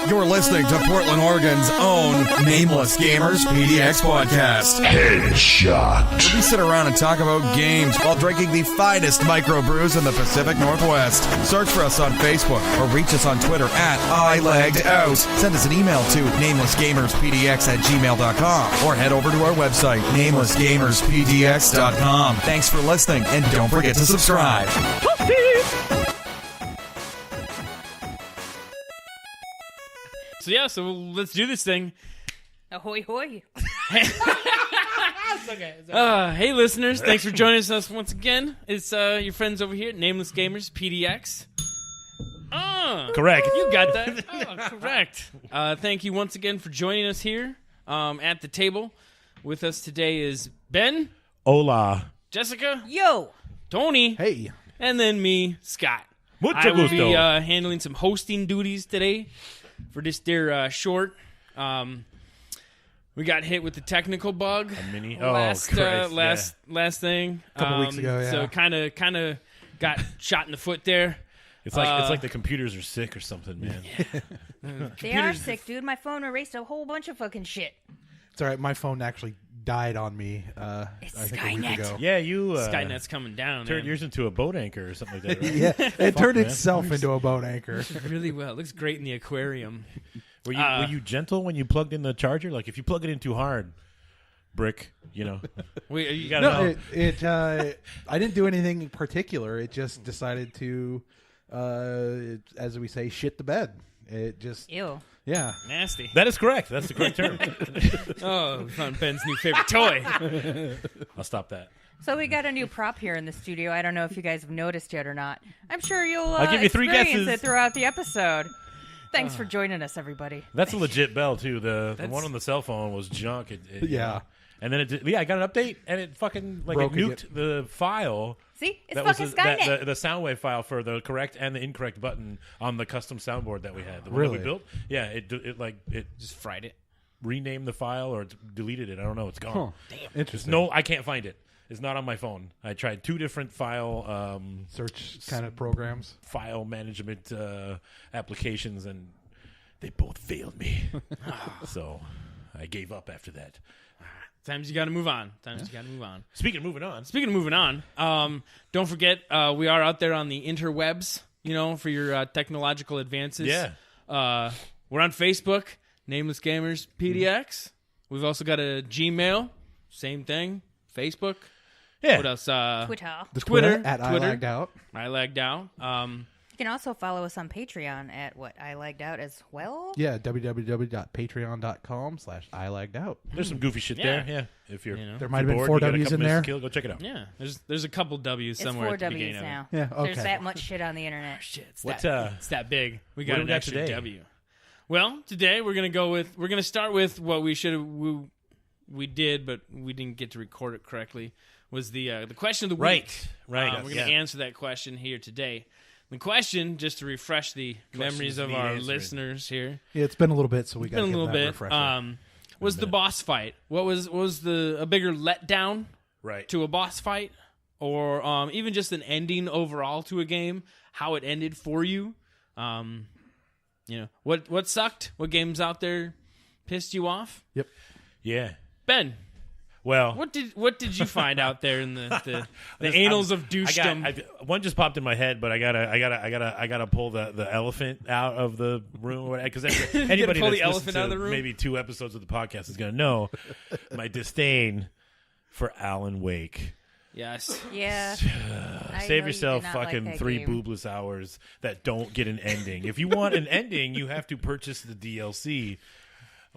You're listening to Portland, Oregon's own Nameless Gamers PDX podcast. Headshot. We sit around and talk about games while drinking the finest microbrews in the Pacific Northwest. Search for us on Facebook or reach us on Twitter at iLeggedOut. Send us an email to namelessgamerspdx@gmail.com or head over to our website, namelessgamerspdx.com. Thanks for listening, and don't forget to subscribe. So let's do this thing. Ahoy, hoy. Hey, listeners. Thanks for joining us once again. It's your friends over here, Nameless Gamers, PDX. Correct. You got that. Correct. Thank you once again for joining us here at the table. With us today is Ben, Hola. Jessica, Yo. Tony, Hey. and then me, Scott. Mucho I will be gusto. handling some hosting duties today for this dear short. We got hit with the technical bug. A mini. Last thing. Couple weeks ago, yeah. So kind of got shot in the foot there. It's like the computers are sick or something, man. They are sick, dude. My phone erased a whole bunch of fucking shit. It's all right. My phone actually died on me. It's I think a Skynet. week ago. Yeah, you Skynet's coming down. turned Man. yours into a boat anchor or something like that. Right? Yeah, it turned man. itself into a boat anchor. really well. It looks great in the aquarium. Were you gentle when you plugged in the charger? Like if you plug it in too hard, brick, Wait, you gotta know. No, I didn't do anything in particular. It just decided to, as we say, shit the bed. It just, Ew. yeah. nasty. That is correct. That's the correct term. Oh, we found Ben's new favorite toy. I'll stop that. So we got a new prop here in the studio. I don't know if you guys have noticed yet or not. I'm sure you'll I'll give you 3 experience guesses. it throughout the episode. Thanks for joining us, everybody. That's a legit bell too. The one on the cell phone was junk. Yeah. And then I got an update, and it fucking Broke it nuked the file. See? It's That fucking was Skynet. the Soundwave file for the correct and the incorrect button on the custom soundboard that we had. The one Really? that we built. Yeah, it Just fried it. renamed the file or it deleted it. I don't know. It's gone. Interesting. No, I can't find it. It's not on my phone. I tried 2 different file Search kind of programs. file management applications, and they both failed me. So I gave up after that. Times you got to move on. Speaking of moving on, Speaking of moving on, don't forget we are out there on the interwebs. For your technological advances. Yeah. We're on Facebook, Nameless Gamers PDX. We've also got a Gmail, same thing. Facebook. yeah. What else? Twitter. The Twitter. at I Twitter. lagged out. I lagged out. You can also follow us on Patreon at what I lagged out as well. Yeah, www.patreon.com/I lagged out. There's some goofy shit Yeah. there. Yeah. If you're There might have been bored, 4 you got a W's couple in minutes there. to kill, go check it out. Yeah, there's a couple W's It's somewhere 4 at the beginning W's now. of it. Yeah, okay. There's that much shit on the internet. Shit, it's What, it's that big. We got what do an we got extra today? W. Well, today we're gonna start with what we we did, but we didn't get to record it correctly. Was the question of the week? Right. We're gonna answer that question here today. The question, just to refresh the memories of need our answering. listeners here, Yeah, it's been a little bit, so we got to been a give little that bit. refresher. Was the boss fight? What was a bigger letdown Right. to a boss fight, or even just an ending overall to a game? How it ended for you? What sucked? What games out there pissed you off? Yep. Yeah. Ben, Well, what did you find out there in the annals of douchedom? One just popped in my head, but I gotta pull the elephant out of the room because anybody pull the that's elephant listened out of to the room? maybe 2 episodes of the podcast is gonna know my disdain for Alan Wake. Yes. Yeah. I know Save you yourself did not like fucking that 3 game. boobless hours that don't get an ending. If you want an ending, you have to purchase the DLC.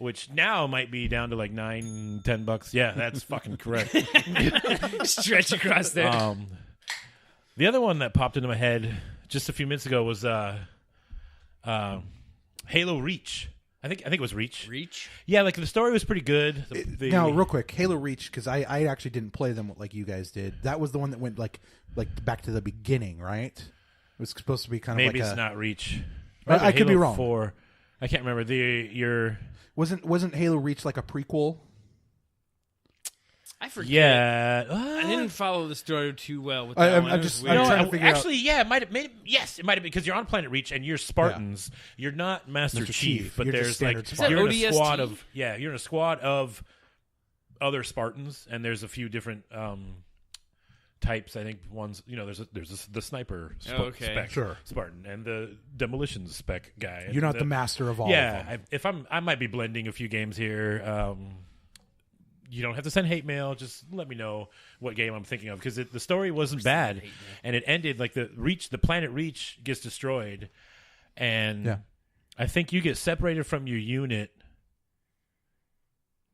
Which now might be down to like $9-10. Yeah, that's fucking correct. Stretch across there. The other one that popped into my head just a few minutes ago was Halo Reach. I think it was Reach. Reach. Yeah, like the story was pretty good. Now, real quick, Halo Reach, because I actually didn't play them like you guys did. That was the one that went like back to the beginning, right? It was supposed to be kind of maybe like it's not Reach. I could be Halo wrong. 4. I can't remember. Wasn't Halo Reach like a prequel? I forget. Yeah, I didn't follow the story too well with I- that I'm- one. I'm It was just- weird. I'm No, trying to figure out- actually, yeah, it might have made. Yes, it might have been because you're on Planet Reach and you're Spartans. You're not Master Master Chief, Chief. but You're just there's standard like Spartan. you're in a Is that squad ODST? of you're in a squad of other Spartans, and there's a few different types. I think one's there's the sniper Okay. spec Sure. Spartan and the demolitions spec guy. You're not And the master of all of them. Yeah, if I might be blending a few games here. You don't have to send hate mail. Just let me know what game I'm thinking of because the story wasn't bad, and it ended like the Planet Reach gets destroyed, and Yeah. I think you get separated from your unit,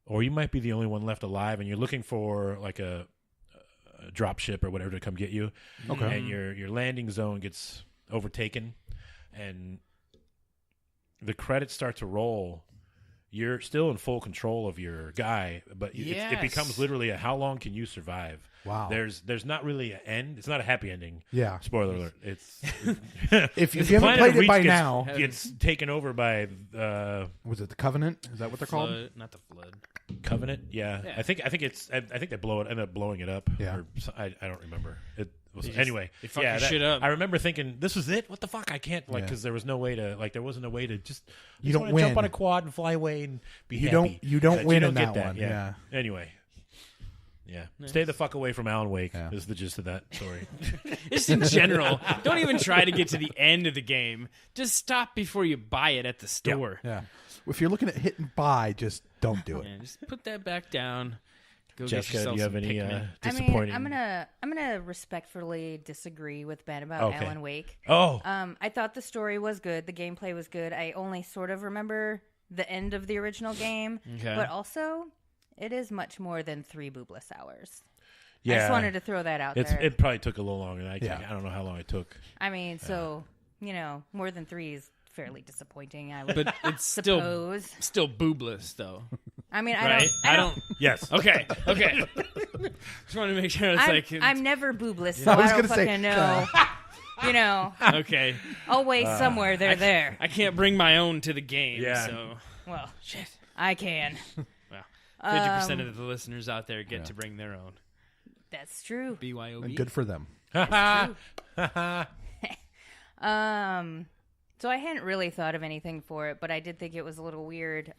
or you might be the only one left alive, and you're looking for like a drop ship or whatever to come get you. Okay. And your landing zone gets overtaken, and the credits start to roll. You're still in full control of your guy, but it Yes. becomes literally a how long can you survive? Wow. There's not really an end. It's not a happy ending. Yeah. Spoiler alert. It's If you haven't Planet played it Reach by gets- now, gets taken over by was it the Covenant? Is that what they're called? Flood, not the flood. Covenant. Yeah. Yeah. I think they end up blowing it up. Yeah. Or I don't remember. It was just- anyway. they fuck yeah, your that- shit up. I remember thinking, this was it. What the fuck? I can't Yeah. because there was no way to there wasn't a way to just You just don't wanna jump win. on a quad and fly away and be You happy. don't But win you in don't get that one, yeah. Anyway. Yeah. Stay the fuck away from Alan Wake Yeah. is the gist of that story. Just in general, don't even try to get to the end of the game. Just stop before you buy it at the store. Yeah. If you're looking at hit and buy, just don't do it. Yeah, just put that back down. Go Jessica, get yourself do you have some any Pikmin. disappointing? I mean, I'm gonna respectfully disagree with Ben about Okay. Alan Wake. Oh, I thought the story was good. The gameplay was good. I only sort of remember the end of the original game, Okay. but also it is much more than 3 boobless hours. yeah. I just wanted to throw that out there. It probably took a little longer. I Yeah. don't know how long it took. I mean, so more than 3 is fairly disappointing. I would But it's still suppose. boobless though, I mean, right? I don't. Yes. Okay. Okay. Just wanted to make sure it's I'm never boobless, so I was I don't gonna say, fucking know. okay. Always somewhere they're there. I can't bring my own to the game. Yeah. So Well, shit, I can. well, 50% of the listeners out there get to bring their own. That's true. BYOB. And good for them. So I hadn't really thought of anything for it, but I did think it was a little weird.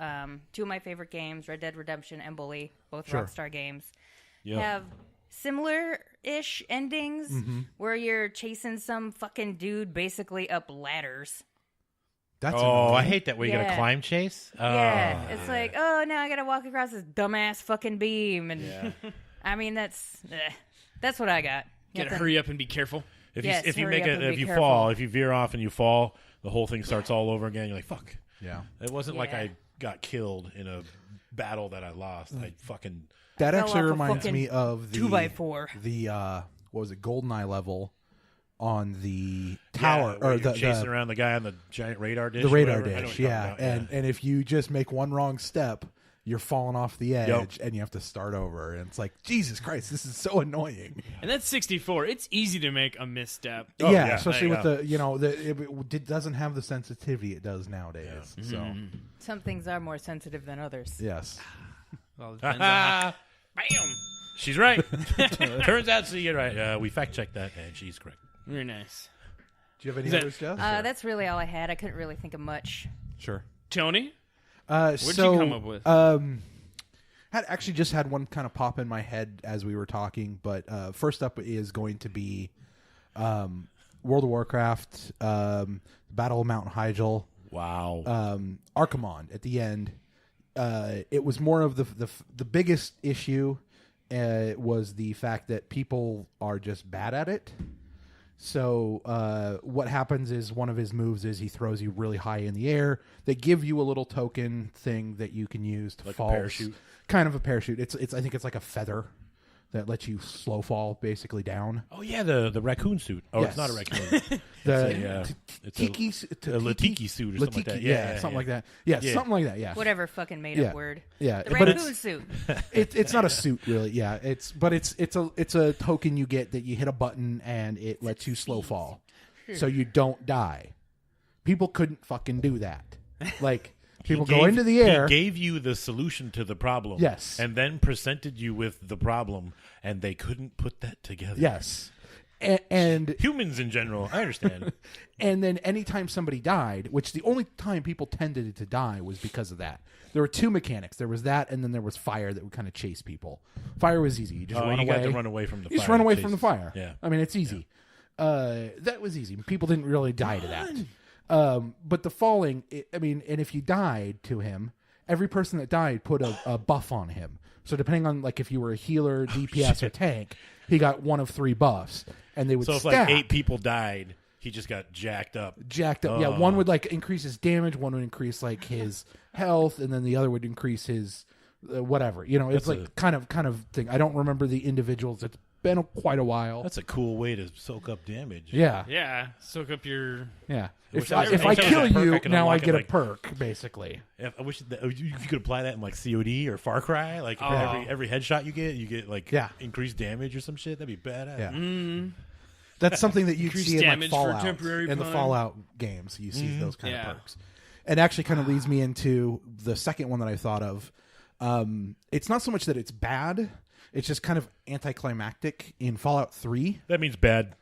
2 of my favorite games, Red Dead Redemption and Bully, both Sure. Rockstar games, Yeah. have similar-ish endings where you're chasing some fucking dude basically up ladders. That's Oh, I annoying. hate that way. You got a Yeah. climb chase. Yeah, it's like, oh, now I gotta walk across this dumbass fucking beam, and I mean that's what I got. Gotta Nothing- hurry up and be careful. Yes, if you hurry make up it and if be you careful. fall, if you veer off and you fall, the whole thing starts all over again. You're like, fuck. Yeah. It wasn't like Yeah. I got killed in a battle that I lost. I fucking That fell actually off a reminds fucking me of the 2x4. The what was it, GoldenEye level on the tower where or you're the chasing around the guy on the giant radar dish. the or radar whatever. I know dish. what you're Yeah. talking about, And if you just make one wrong step, you're falling off the edge Yep. and you have to start over. And it's like, Jesus Christ, this is so annoying. And that's 64. It's easy to make a misstep. Oh, yeah, yeah. especially with There the it doesn't have the sensitivity it does nowadays. So Some things are more sensitive than others. yes, Well, it depends on how- Ah, Bam! she's right. Turns out, so you're right. We fact checked that, and she's correct. Very nice. do you have any Is that- other stuff? That's really all I had. I couldn't really think of much. Sure. Tony? What'd you come up with? Had actually just had one kind of pop in my head as we were talking, but first up is going to be World of Warcraft, Battle of Mount Hyjal, Wow. Archimon at the end. It was more of the biggest issue was the fact that people are just bad at it. So what happens is one of his moves is he throws you really high in the air. They give you a little token thing that you can use to Like a fall. parachute? Kind of a parachute. It's I think it's like a feather that lets you slow fall basically down. Oh yeah, the raccoon suit. Oh, Yes. it's not a raccoon. The it's tiki a Latiki suit or something like that. Yeah, something yeah. like that. Yeah, Yeah. something like that. Yeah, Whatever fucking made Yeah. up word. yeah. The But raccoon it's suit. it's not a suit really. Yeah, it's a token you get that you hit a button and it lets you slow fall, so you don't die. People couldn't fucking do that. Like People go into the air. He gave you the solution to the problem. Yes. And then presented you with the problem, and they couldn't put that together. Yes. And Humans in general, I understand. and then anytime somebody died, which the only time people tended to die was because of that. There were two mechanics. There was that, and then there was fire that would kind of chase people. Fire was easy. You just run you away. got to run away from the fire. You just run away Chase. from the fire. Yeah. I mean, it's easy. That was easy. People didn't really die to that. But the falling, and if you died to him, every person that died put a buff on him. So depending on like if you were a healer, DPS, or tank, he got one of 3 buffs, and they would So if stack. like 8 people died, he just got jacked up. Jacked up. Yeah, one would like increase his damage, one would increase like his health, and then the other would increase his whatever. You know, it's That's like kind of thing. I don't remember the individuals. It's been quite a while. That's a cool way to soak up damage. Yeah. Yeah, soak up your. Yeah. wish If that was- I I wish that was kill a perk you, I could now I unlock it, get a like- perk, basically. I wish that you could apply that in like COD or Far Cry. Like for every headshot you get like increased damage or some shit. That'd be badass. Yeah. That's something that you Increased see in like damage for Fallout. temporary In the time. Fallout games, you see those kind Yeah. of perks. It actually kind of leads me into the second one that I thought of. It's not so much that it's bad. It's just kind of anticlimactic in Fallout 3. That means bad.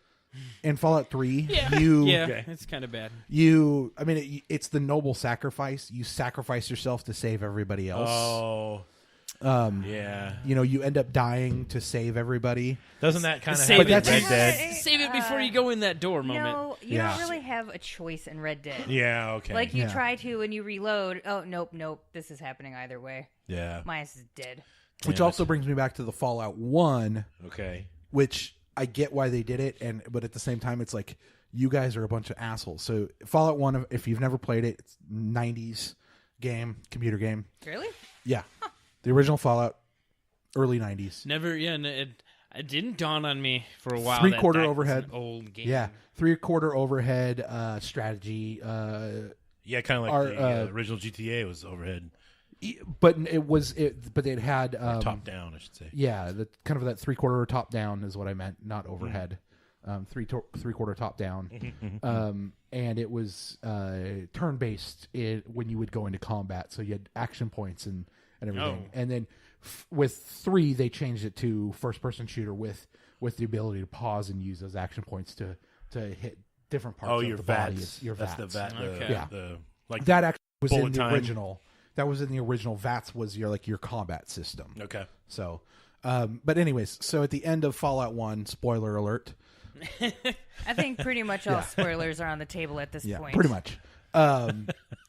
In Fallout 3, Yeah, you it's kind of bad. it's the noble sacrifice. You sacrifice yourself to save everybody else. Oh. Yeah. You know, you end up dying to save everybody. Doesn't that kind of Save happen in it. Red Dead? Save it before you go in that door moment. No, you Yeah. don't really have a choice in Red Dead. Yeah. Okay. Like, you Yeah. try to and you reload. Oh, nope. This is happening either way. yeah. My ass is dead. Which also brings me back to the Fallout 1, Okay. which I get why they did it, but at the same time, it's like, you guys are a bunch of assholes. So Fallout 1, if you've never played it, it's 90s game, computer game. Really? Yeah. The original Fallout, early 90s. Never, yeah. It didn't dawn on me for a while. Three-quarter that overhead. was an old game. Yeah. 3/4 overhead strategy. Yeah, kind of like Our, the original GTA was overhead, But but it had top down, I should say. Yeah, the kind of that 3/4 top down is what I meant, not overhead. 3/4 top down, and it was turn based when you would go into combat. So you had action points and everything. Oh. And then with 3, they changed it to first person shooter with the ability to pause and use those action points to hit different parts of your the VATs. body. Your That's VATs. the VAT. Okay. Yeah. The like That actually was in bullet the time. original. That was in the original. VATS was your combat system. Okay. So, but anyways, so at the end of Fallout 1, spoiler alert. I think pretty much all spoilers are on the table at this point. Pretty much.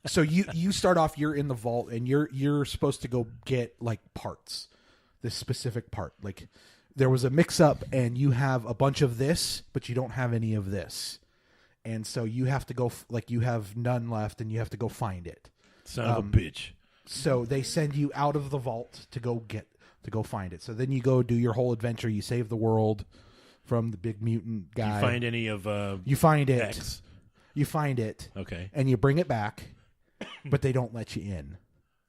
So you start off, you're in the vault, and you're supposed to go get like parts, this specific part. Like there was a mix up, and you have a bunch of this, but you don't have any of this, and so you have to go you have none left, and you have to go find it. Son of a bitch. So they send you out of the vault to go find it. So then you go do your whole adventure. You save the world from the big mutant guy. You find any of You find it. X? You find it. Okay. And you bring it back, but they don't let you in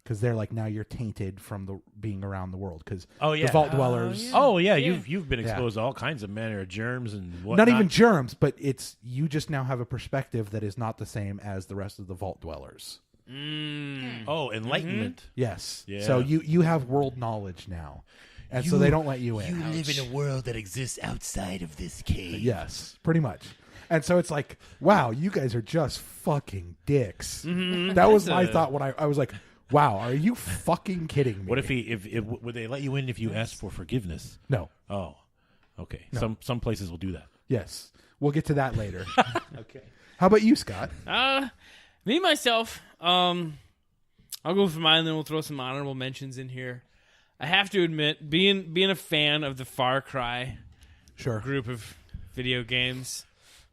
because they're like, now you're tainted from being around the world because the vault dwellers. Oh yeah, you've been exposed to all kinds of manner of germs and whatnot. Not even germs, but you just now have a perspective that is not the same as the rest of the vault dwellers. Oh, enlightenment. Yes. Yeah. So you have world knowledge now, and so they don't let you in. You live in a world that exists outside of this cave. Yes, pretty much. And so it's like, wow, you guys are just fucking dicks. That was my thought when I was like, wow, are you fucking kidding me? What if would they let you in if you asked for forgiveness? No. Oh, okay. Some places will do that. Yes. We'll get to that later. Okay. How about you, Scott? Me myself, I'll go for mine, then we'll throw some honorable mentions in here. I have to admit, being a fan of the Far Cry Sure. group of video games,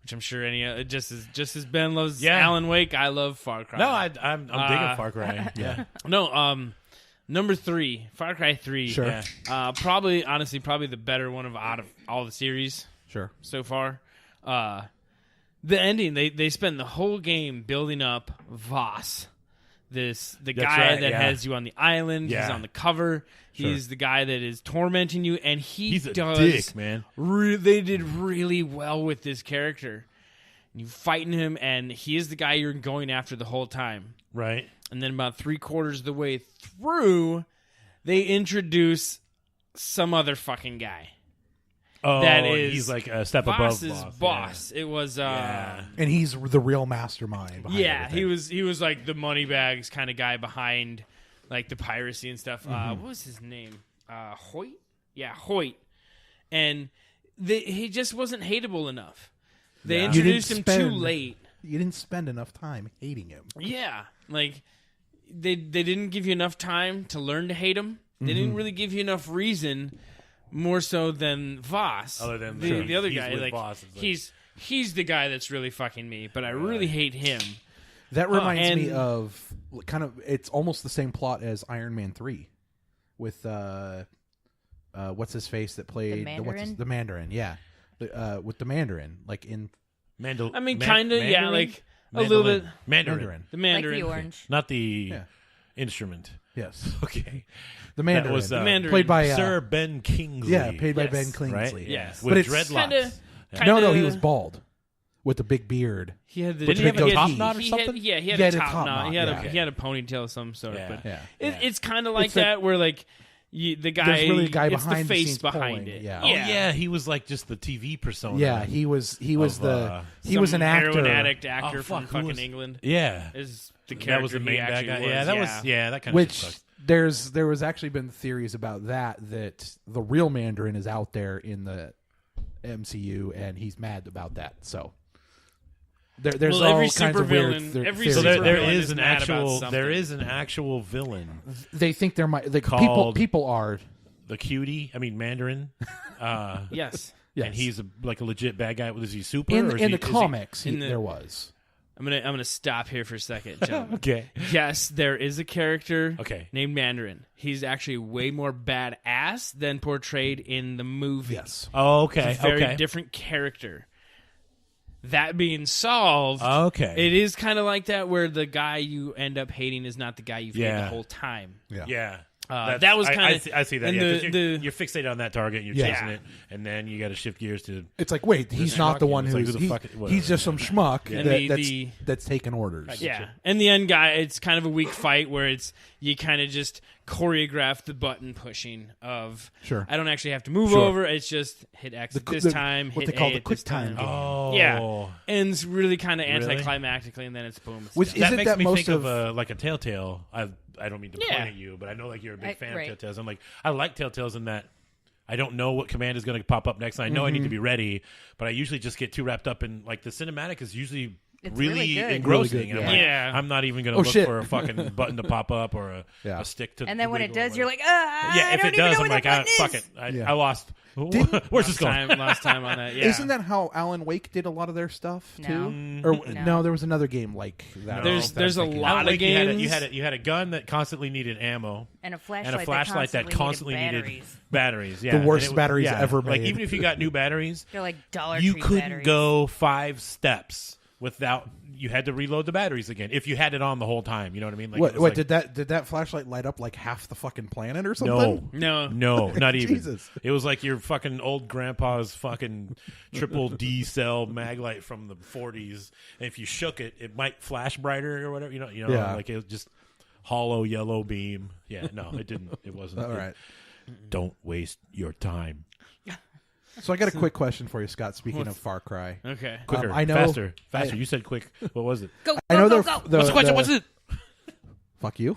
which I'm sure just as Ben loves Yeah. Alan Wake, I love Far Cry. No, I'm digging Far Cry. Yeah. No, number 3, Far Cry 3. Sure. Yeah. Probably the better one out of all the series Sure. so far. The ending, they spend the whole game building up Voss, the guy right, that yeah. has you on the island. He's Yeah. on the cover. Sure. He's the guy that is tormenting you, and He's a does. dick, man. They did really well with this character, and you fighting him, and he is the guy you're going after the whole time. Right. And then about 3/4 of the way through, they introduce some other fucking guy. Oh, That is he's like a step above Boss's boss. boss. It was Yeah. And he's the real mastermind. Behind everything. he was like the moneybags kind of guy behind like the piracy and stuff. What was his name? Hoyt? Yeah, Hoyt. And he just wasn't hateable enough. They Yeah. introduced him You too didn't spend- late. You didn't spend enough time hating him. Yeah, like they didn't give you enough time to learn to hate him. They didn't really give you enough reason, more so than Voss. Other than the other he's guy, with like Voss, it's like- he's the guy that's really fucking me, but I really hate him. That reminds me and- of kind of. It's almost the same plot as Iron Man 3, with what's his face that played Mandarin? the Mandarin. Yeah, with the Mandarin, like in I mean, kind of, yeah, Mandarin? like a little bit. Mandarin. Mandarin. The Like Mandarin, the orange. Not the Yeah. instrument. Yes, Okay. the Mandarin. was, the uh, Mandarin, played by Sir Ben Kingsley. yeah, played by Yes. Ben Kingsley. Right? Yes. With But it's dreadlocks. Kinda- No, he was bald with a big beard. He had the Didn't he have a he had- top knot or he something? Had, yeah, he had He a had a top top knot. knot, He had yeah. he had a ponytail of some sort. Yeah. But Yeah. it's kind of like It's the- that, where like the guy, There's really a guy it's behind the the face scenes behind pulling, it. yeah. Oh yeah, he was like just the TV persona. Yeah, he was Of, he was Some an heroin actor, addict actor Oh, from fuck, who fucking was- England. Yeah. Is the character That was the he main bad actually guy. was. Yeah, that was that kind of which sucked. there was actually been theories about that the real Mandarin is out there in the MCU and he's mad about that. So there's Well, all every kinds of weird supervillain- theories. every So supervillain there is is an mad about actual something. there is an actual villain, They think there might like Called- people are the cutie. I mean Mandarin. Yes. yes. And he's like a legit bad guy. Is he super? in or is in he, the comics. in the- There was I'm gonna stop here for a second, gentlemen. Okay. Yes, there is a character Okay. named Mandarin. He's actually way more badass than portrayed in the movie. yes. Oh, okay. It's a very okay. different character. That being solved, Okay. it is kind of like that where the guy you end up hating is not the guy you've hated Yeah. the whole time. Yeah. That was I kinda- see that. and Yeah, 'cause the- you're fixated on that target. And you're Yeah. chasing it, and then you got to shift gears to. It's like wait, he's not the schmuck, one it's like, who's who the fuck- whatever, he's just some schmuck And that's taking orders. Yeah, and the end guy, it's kind of a weak fight where it's you kind of just choreograph the button pushing of. Sure. I don't actually have to move Sure. over. It's just hit X at this time. what hit they call A the at quick this time game. Oh. Yeah, ends really kind of Really? anticlimactically, and then it's boom. It's Which done. That Isn't makes that me most think of like a Telltale. I don't mean to Yeah. point at you, but I know like you're a big I- fan right. of Telltales. I'm like I like Telltales in that I don't know what command is going to pop up next. I know I need to be ready, but I usually just get too wrapped up in like the cinematic is usually It's really really good. engrossing. Really good, And I'm yeah. like, I'm not even going to Oh, look shit. for a fucking button to pop up or Yeah. a stick to. And then when it wiggle or does, you're whatever. like, yeah, I if don't it even does, know I'm where like, the button fuck is. it. Yeah. I lost. Where's this going? Last time on that. Yeah. Isn't that how Alan Wake did a lot of their stuff too? No. Or No. no, there was another game like that. There's a lot Alan of Wake, games. You had a gun that constantly needed ammo. And a flashlight, And a flashlight that constantly needed batteries. batteries. Yeah, The worst And batteries ever Like made. even if you got new batteries, They're like Dollar you Tree couldn't batteries. go 5 steps without. You had to reload the batteries again if you had it on the whole time. You know what I mean? Like, What, it was what like, did that flashlight light up like half the fucking planet or something? No. not even. Jesus. It was like your fucking old grandpa's fucking triple D cell mag light from the 40s. And if you shook it, it might flash brighter or whatever. You know, Yeah. like it was just hollow yellow beam. Yeah, no, it didn't. It wasn't. All right. Don't waste your time. So I got a quick question for you, Scott. Speaking of Far Cry, Okay. Quicker, I know- faster. I- You said quick. What was it? Go, I know go, they're go, go. the, What's the question? What's it? Fuck you.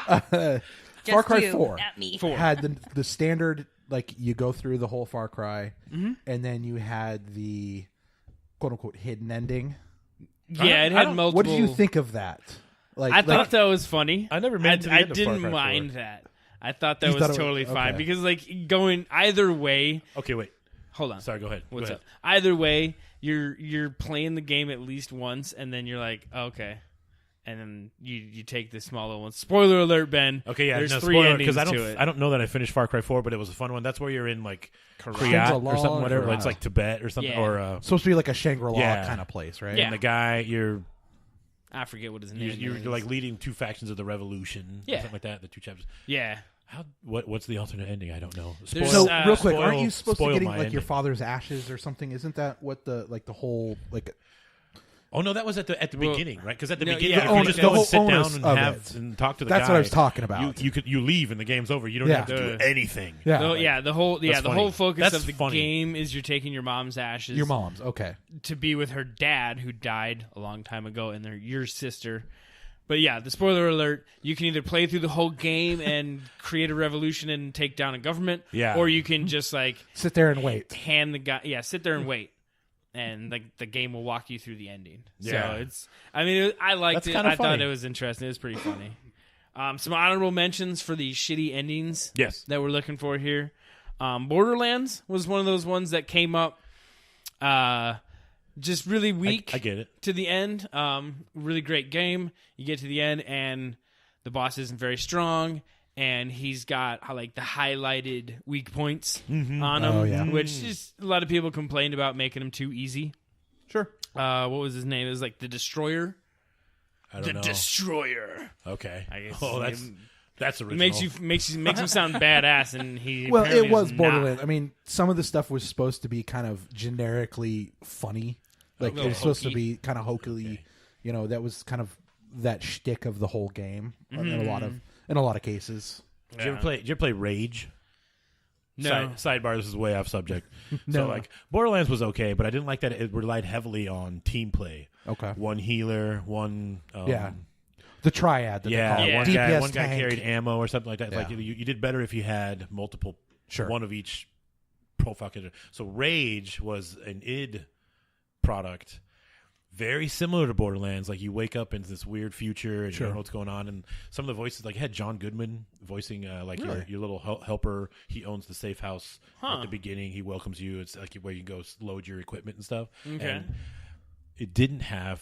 Just Far Cry you, 4 not me. had the standard like you go through the whole Far Cry, Mm-hmm. and then you had the quote unquote hidden ending. Yeah, it I had don't- multiple. What did you think of that? Like, I thought that was funny. I never made it to the I end of Far didn't Cry 4. mind that. I thought that You was thought it was- totally fine okay. because like going either way. Okay, wait. Hold on. Sorry, go ahead. What's Go up? ahead. Either way, you're playing the game at least once, and then you're like, okay, and then you take the small little one. Spoiler alert, Ben. Okay, yeah, there's no, 3 spoiler, endings I to it. don't know that I finished Far Cry 4, but it was a fun one. That's where you're in like Korea Shangri-La or something, whatever. or- It's like Tibet or something, Yeah. or supposed to be like a Shangri-La Yeah. kind of place, right? Yeah. and the guy you're I forget what his name You're is. like leading two factions of the revolution, Yeah. something like that. The two chapters. Yeah. What's the alternate ending? I don't know. There's, So uh, real quick, spoil- aren't you supposed to spoil getting my like your ending. father's ashes or something? Isn't that what the whole like? Oh no, that was at the Well, beginning, right? Because at the no, beginning, yeah, if you the just whole go and sit down onus and of have it. and talk to the That's guy, what I was talking about. You leave and the game's over. You don't Yeah. have to do anything. Yeah, The whole That's the funny. whole focus That's of the funny. game is you're taking your mom's ashes your mom's okay. to be with her dad who died a long time ago and your sister. But yeah, the spoiler alert, you can either play through the whole game and create a revolution and take down a government, Yeah. or you can just like Sit there and wait. hand the guy sit there and wait. And the game will walk you through the ending. Yeah. So I liked That's it. kinda I thought funny. it was interesting. It was pretty funny. Some honorable mentions for the shitty endings Yes. that we're looking for here. Borderlands was one of those ones that came up just really weak I get it. to the end. Really great game. You get to the end and the boss isn't very strong. And he's got like the highlighted weak points on him, Oh, yeah. which is a lot of people complained about making him too easy. Sure. What was his name? It was like the Destroyer. I The don't know. Destroyer. Okay. I guess Oh, his that's It original. makes him sound badass, and he Well, apparently it was is not. Borderlands. I mean, some of the stuff was supposed to be kind of generically funny. Like little it was supposed to hokey. be kind of hokily. You know, that was kind of that shtick of the whole game in a lot of cases. Did you ever play Rage? No. Sidebar. This is way off subject. No. So like Borderlands was okay, but I didn't like that it relied heavily on team play. Okay. One healer, one Yeah. The triad. That they yeah, call it. Yeah. one guy tank. carried ammo or something like that. Yeah. Like you did better if you had multiple, Sure. one of each profile character. So Rage was an id product, very similar to Borderlands. Like you wake up in this weird future and you don't know what's going on. And some of the voices, like you had John Goodman voicing like your little helper. He owns the safe house at the beginning. He welcomes you. It's like where you go load your equipment and stuff. Okay. And it didn't have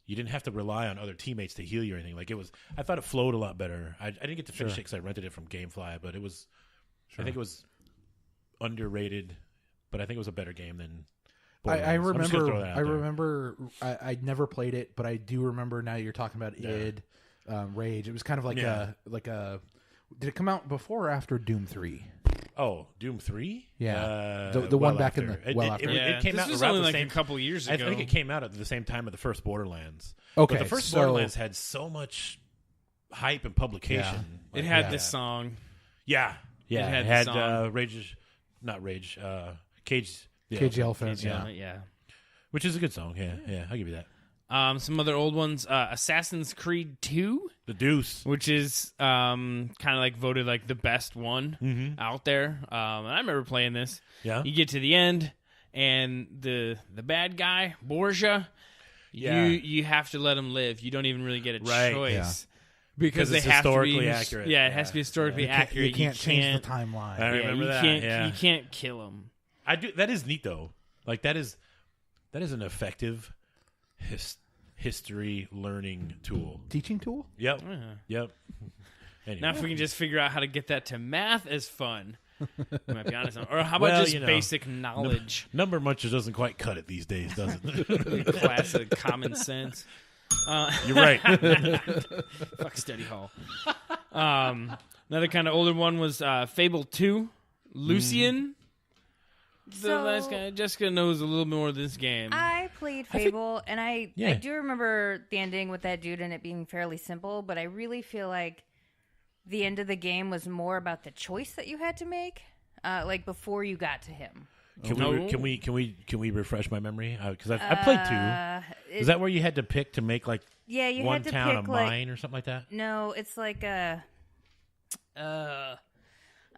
you didn't have to rely on other teammates to heal you or anything. Like it was, I thought it flowed a lot better. I didn't get to finish it because I rented it from GameFly, but it was, I think it was underrated, but I think it was a better game than I Borderlands. I'm just gonna throw that out there. remember. I never played it, but I do remember. Now you're talking about id, Rage. It was kind of like a. Did it come out before or after Doom 3? Oh, Doom 3? Yeah. The one back in after. the- well after. Yeah, It came this out was around only the like same a couple years ago. I think it came out at the same time of the first Borderlands. Okay, But the first so- Borderlands had so much hype and publication. It had this song. Yeah. Yeah. had It the had song. Rage, not Rage, Cage. Cage the Elephant. Yeah. Yeah. Which is a good song. Yeah. Yeah. I'll give you that. Some other old ones. Assassin's Creed 2, The Deuce. which is kind of like voted like the best one out there. And I remember playing this. Yeah. You get to the end, and the bad guy Borgia, Yeah. you have to let him live. You don't even really get a Right, choice. yeah. Because it's they have to be historically accurate. Yeah, it has to be historically accurate. You can't change the timeline. I remember you that. can't. Yeah. You can't kill him. I do. That is neat though. Like that is an effective history learning tool. Teaching tool? Yep. Yep. Anyway. Now, if we can just figure out how to get that to math as fun, we might be honest. Or how about Well, just you know. basic knowledge, Number munchers doesn't quite cut it these days, does it? class of common sense? You're right. Fuck Study Hall. Another kind of older one was Fable 2. Lucian. The So- last guy. Jessica knows a little more of this game. I played Fable, and I Yeah. do remember the ending with that dude and it being fairly simple, but I really feel like the end of the game was more about the choice that you had to make, like before you got to him. Can we refresh my memory? Because I played 2. Is that where you had to pick to make like Yeah, you one had to town pick a like mine or something like that? no, it's like a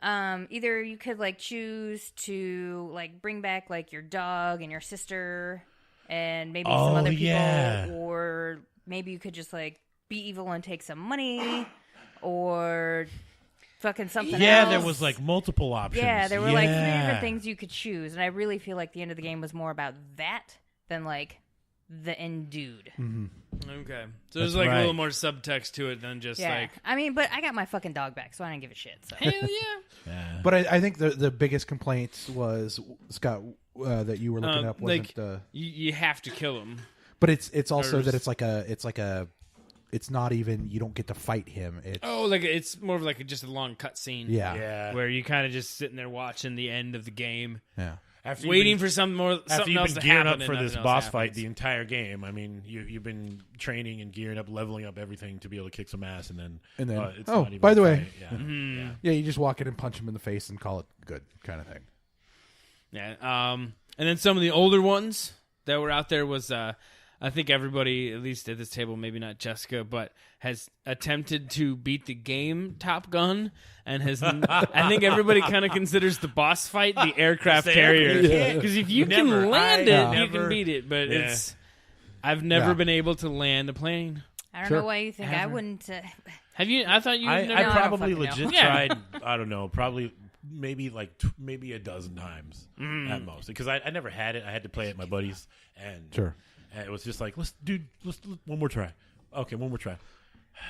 either you could like choose to like bring back like your dog and your sister and maybe some other people, yeah. or maybe you could just like be evil and take some money, or fucking something Yeah, else. there was like multiple options. Yeah, there were like 3 Yeah. different things you could choose, and I really feel like the end of the game was more about that than like the end dude. Okay. So there's That's like a right. little more subtext to it than just Yeah, like, I mean, but I got my fucking dog back, so I didn't give a shit. So. hell yeah. But I think the biggest complaint was, Scott, that you were looking up wasn't like, you have to kill him. But it's also that Nerves. it's not even, you don't get to fight him. It's, Oh, like it's more of like just a long cutscene. yeah. Yeah. Where you kind of just sitting there watching the end of the game, After you've waiting been- for something more, After something you've else been to gearing happen. up for and this nothing boss else fight happens. the entire game, I mean, you've been training and gearing up, leveling up everything to be able to kick some ass, and then it's oh, not even by the a way. fight. Yeah. Mm-hmm. Yeah, you just walk in and punch him in the face and call it good, kind of thing. Yeah. And then some of the older ones that were out there was, I think everybody, at least at this table, maybe not Jessica, but has attempted to beat the game Top Gun, and has. I think everybody kind of considers the boss fight the aircraft The carrier, aircraft- because if you Never. can land I it, you never- can beat it. But Yeah. I've never Yeah. been able to land a plane. I don't Sure. know why you think I Ever. wouldn't. Have you? I thought you. I never. No, I don't probably fucking know. legit Yeah. tried. I don't know, probably maybe maybe a dozen times at most, because I never had it. I had to play it at my buddies, and Sure. and it was just like let's one more try. Okay, one more try.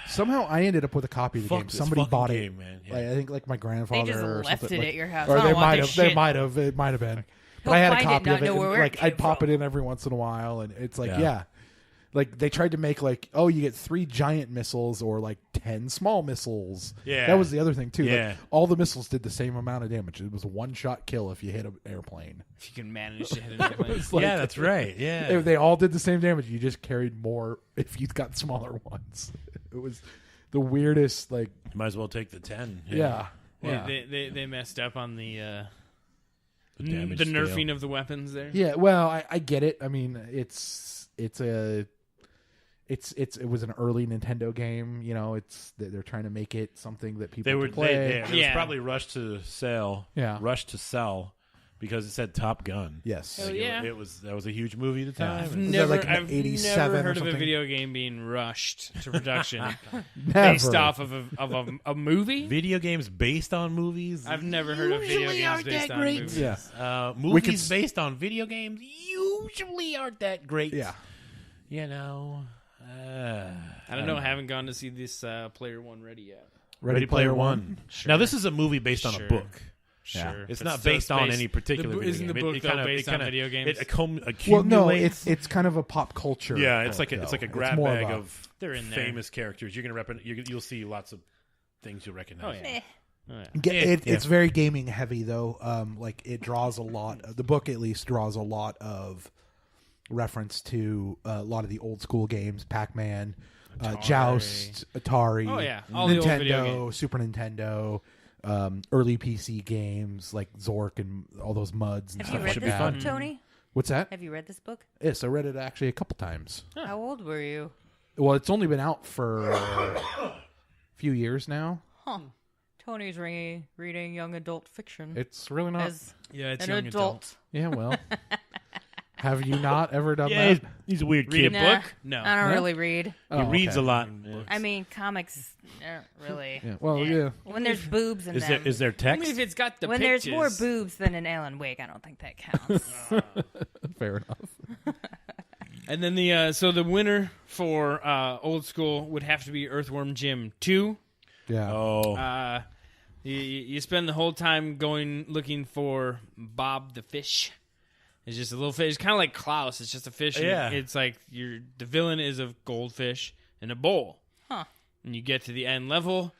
Somehow I ended up with a copy of the Fuck game. this Somebody fucking bought game, it. man. Yeah. Like, I think like my grandfather They just or left something, it like- at your house. Or I don't they want might this have. They shit. might have. It might have been. But Go I had a find it, copy not of it. know And, where it like came I'd pop from. it in every once in a while, and it's like Yeah. like they tried to make like, oh, you get 3 giant missiles or like 10 small missiles. Yeah. that was the other thing too. Like, Yeah. all the missiles did the same amount of damage. It was a 1-shot kill if you hit an airplane. If you can manage to hit an airplane. It's like- Yeah, that's right. Yeah, They all did the same damage. You just carried more if you got smaller ones. It was the weirdest. Like, might as well take the 10. yeah. They messed up on the damage the scale. nerfing of the weapons there. Yeah, well, I get it. I mean, it was an early Nintendo game. You know, they're trying to make it something that people They were can play. it was Yeah. probably rushed to sell. Yeah. rushed to sell because it said Top Gun. Yes, Hell Like, yeah. that was a huge movie at the time. I've and- never, like an I've 87 never or heard of a something? video game being rushed to production Never. based off of a movie. Video games based on movies. I've never heard of video usually games aren't based that on great. movies. Yeah, Movies based on video games usually aren't that great. yeah. You know. I don't know. I haven't gone to see this Player One Ready yet. Ready Player One. Sure. Now this is a movie based on Sure. a book. Sure, It's but not still, based on any particular video Isn't the game. book It though kinda- based it on kinda- video games? It accumulates. Well, no, it's kind of a pop culture. yeah, it's book, like it's though. like a grab more bag a- of They're in there. famous characters. You're gonna you'll see lots of things you'll Oh recognize. yeah. Eh. Oh, yeah. It's very gaming heavy though. Like it draws a lot. The book at least draws a lot of reference to a lot of the old school games, Pac-Man, Joust, Atari. Oh, yeah. All the Nintendo, old video games. Super Nintendo, early PC games like Zork and all those muds and Have you stuff read like this that. book, Tony? What's that? Have you read this book? Yes, I read it actually a couple times. How old were you? Well, it's only been out for a few years now. Huh. Tony's reading young adult fiction It's really not. as Yeah, it's an young adult. Yeah, well. Have you not ever done Yeah, that? he's a weird Read a kid. Nah, book? No. I don't No? really read. Oh, He reads okay. a lot. I mean, comics aren't really. Yeah, well, yeah. When there's boobs in Is there them. is there I text? mean, if it's got the when pictures. there's more boobs than in Alan Wake, I don't think that counts. Fair enough. And then the winner for old school would have to be Earthworm Jim 2. Yeah. Oh, You spend the whole time looking for Bob the fish. It's just a little fish. It's kind of like Klaus. It's just a fish. and Yeah. It's like the villain is a goldfish in a bowl. Huh. And you get to the end level,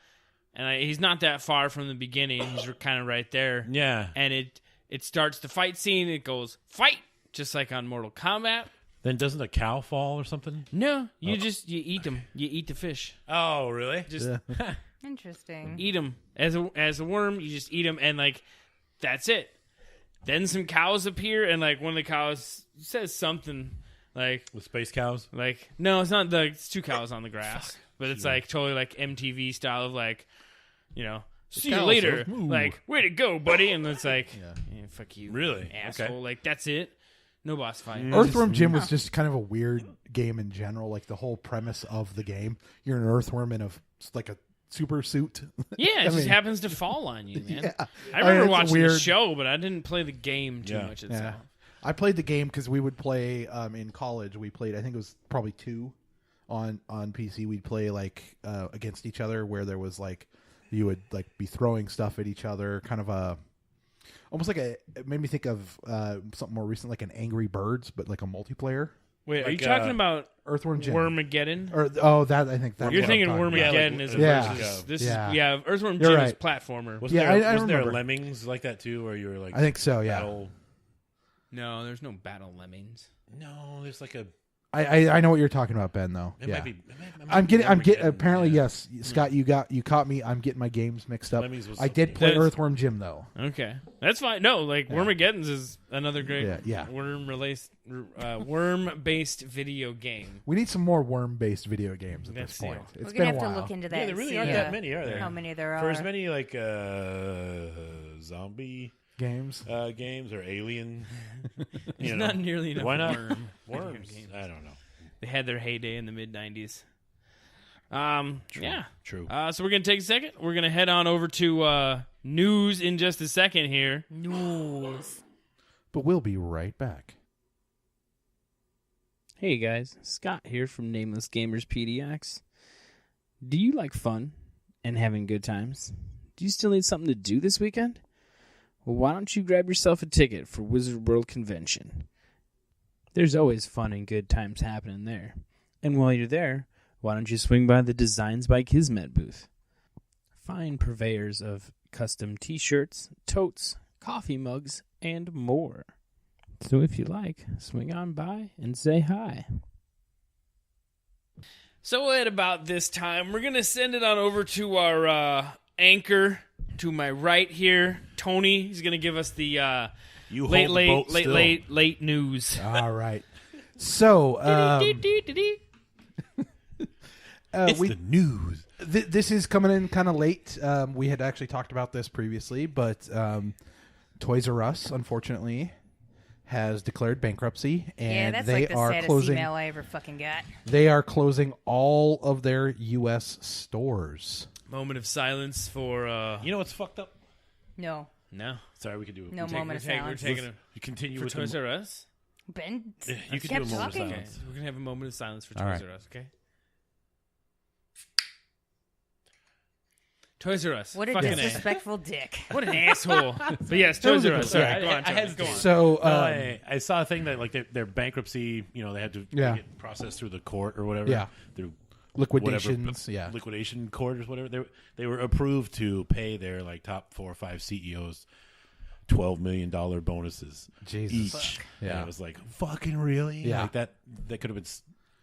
and he's not that far from the beginning. He's kind of right there. yeah. And it starts the fight scene. It goes fight, just like on Mortal Kombat. Then doesn't a cow fall or something? No, you eat them. You eat the fish. Oh, really? Just Yeah. Interesting. eat them as a worm. You just eat them, and like that's it. Then some cows appear, and like one of the cows says something like With space cows? no, it's not. It's two cows on the grass, but it's like totally like MTV style of like, see you cow later. says, "Moo." Like way to go, buddy, and it's like, yeah, fuck you, Really? asshole. Okay. Like that's it. No boss fight. Earthworm Jim was just kind of a weird game in general. Like the whole premise of the game, you're an earthworm in like a super suit. Yeah, it I just mean- happens to fall on you, man. Yeah. I remember it's a watching the weird- show, but I didn't play the game too Yeah. much itself. Yeah. I played the game because we would play in college. We played, I think it was probably 2 on PC. We'd play like against each other, where there was like you would like be throwing stuff at each other, kind of almost like it made me think of something more recent, like an Angry Birds, but like a multiplayer Wait, are you Like, talking about Earthworm Jim. Wormageddon? Or that I think that You're thinking Wormageddon is Yeah. versus this. Yeah. Yeah, Earthworm You're Jim is right. platformer. Wasn't Yeah, there, I wasn't there remember. Lemmings like that too, where you were like I think so. Yeah. battle? No, there's no battle lemmings. No, there's like a. I know what you're talking about, Ben. Though. It Yeah. might be. I'm getting. Armageddon, Apparently, yeah. yes, Scott. You caught me. I'm getting my games mixed up. Lemmings was I did play That's- Earthworm Jim though. Okay, that's fine. No, like Wormageddon's is another great Yeah. worm-based video game. We need some more worm-based video games at That's this point. the- It's We're been gonna a have while. to look into that. Yeah, there and really see, aren't that many, are there? How many there are? For as many like zombie games. games or alien, There's not nearly enough why not worms. worms? I don't know. They had their heyday in the mid-90s. Yeah. True. So we're going to take a second. We're going to head on over to news in just a second here. News. But we'll be right back. Hey guys, Scott here from Nameless Gamers PDX. Do you like fun and having good times? Do you still need something to do this weekend? Well, why don't you grab yourself a ticket for Wizard World Convention? There's always fun and good times happening there. And while you're there, why don't you swing by the Designs by Kismet booth? Fine purveyors of custom t-shirts, totes, coffee mugs, and more. So if you like, swing on by and say hi. So at about this time, we're going to send it on over to our anchor to my right here, Tony. He's going to give us the You hold the boat still. late news. All right. So It's the news. This is coming in kind of late. We had actually talked about this previously, but Toys R Us, unfortunately, has declared bankruptcy, Yeah, and that's they like the are saddest closing. email I ever fucking got. They are closing all of their U.S. stores. Moment of silence for You know what's fucked up? No. no. Sorry, we can do it. No moment of We're silence. taking a You continue for with Toys the. R Us. Ben, You can kept do a moment talking. of Okay, silence. so we're gonna have a moment of silence for All Toys right. R Us. Okay. Toys R Us. What a Fucking disrespectful dick. What an asshole. But yes, Toys R Us. Sorry, Yeah, go on, I Tony, hesitated. go on. So I saw a thing that like their bankruptcy, they had to Yeah. get processed through the court or whatever. Yeah. Through liquidations. whatever, Yeah. liquidation court or whatever. They were approved to pay their like top 4 or 5 CEOs $12 million bonuses Jesus. each. Yeah. And it was like fucking really. Yeah. Like that could have been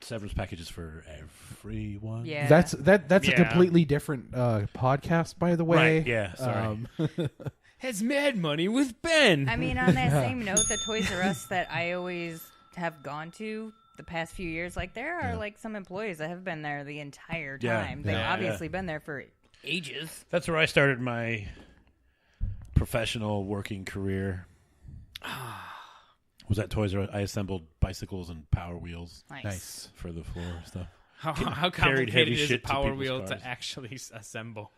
severance packages for everyone. Yeah. That's a Yeah. completely different podcast, by the way. Right. Yeah. Sorry. Has Mad Money with Ben. I mean, on that same note, the Toys R Us that I always have gone to the past few years, like there are like some employees that have been there the entire Yeah. time. They've Yeah. obviously been there for ages. That's where I started my professional working career. Was at Toys R Us. I assembled bicycles and Power Wheels Nice. for the floor stuff. how carried heavy complicated is a shit to Power people's Wheel cars. to actually assemble?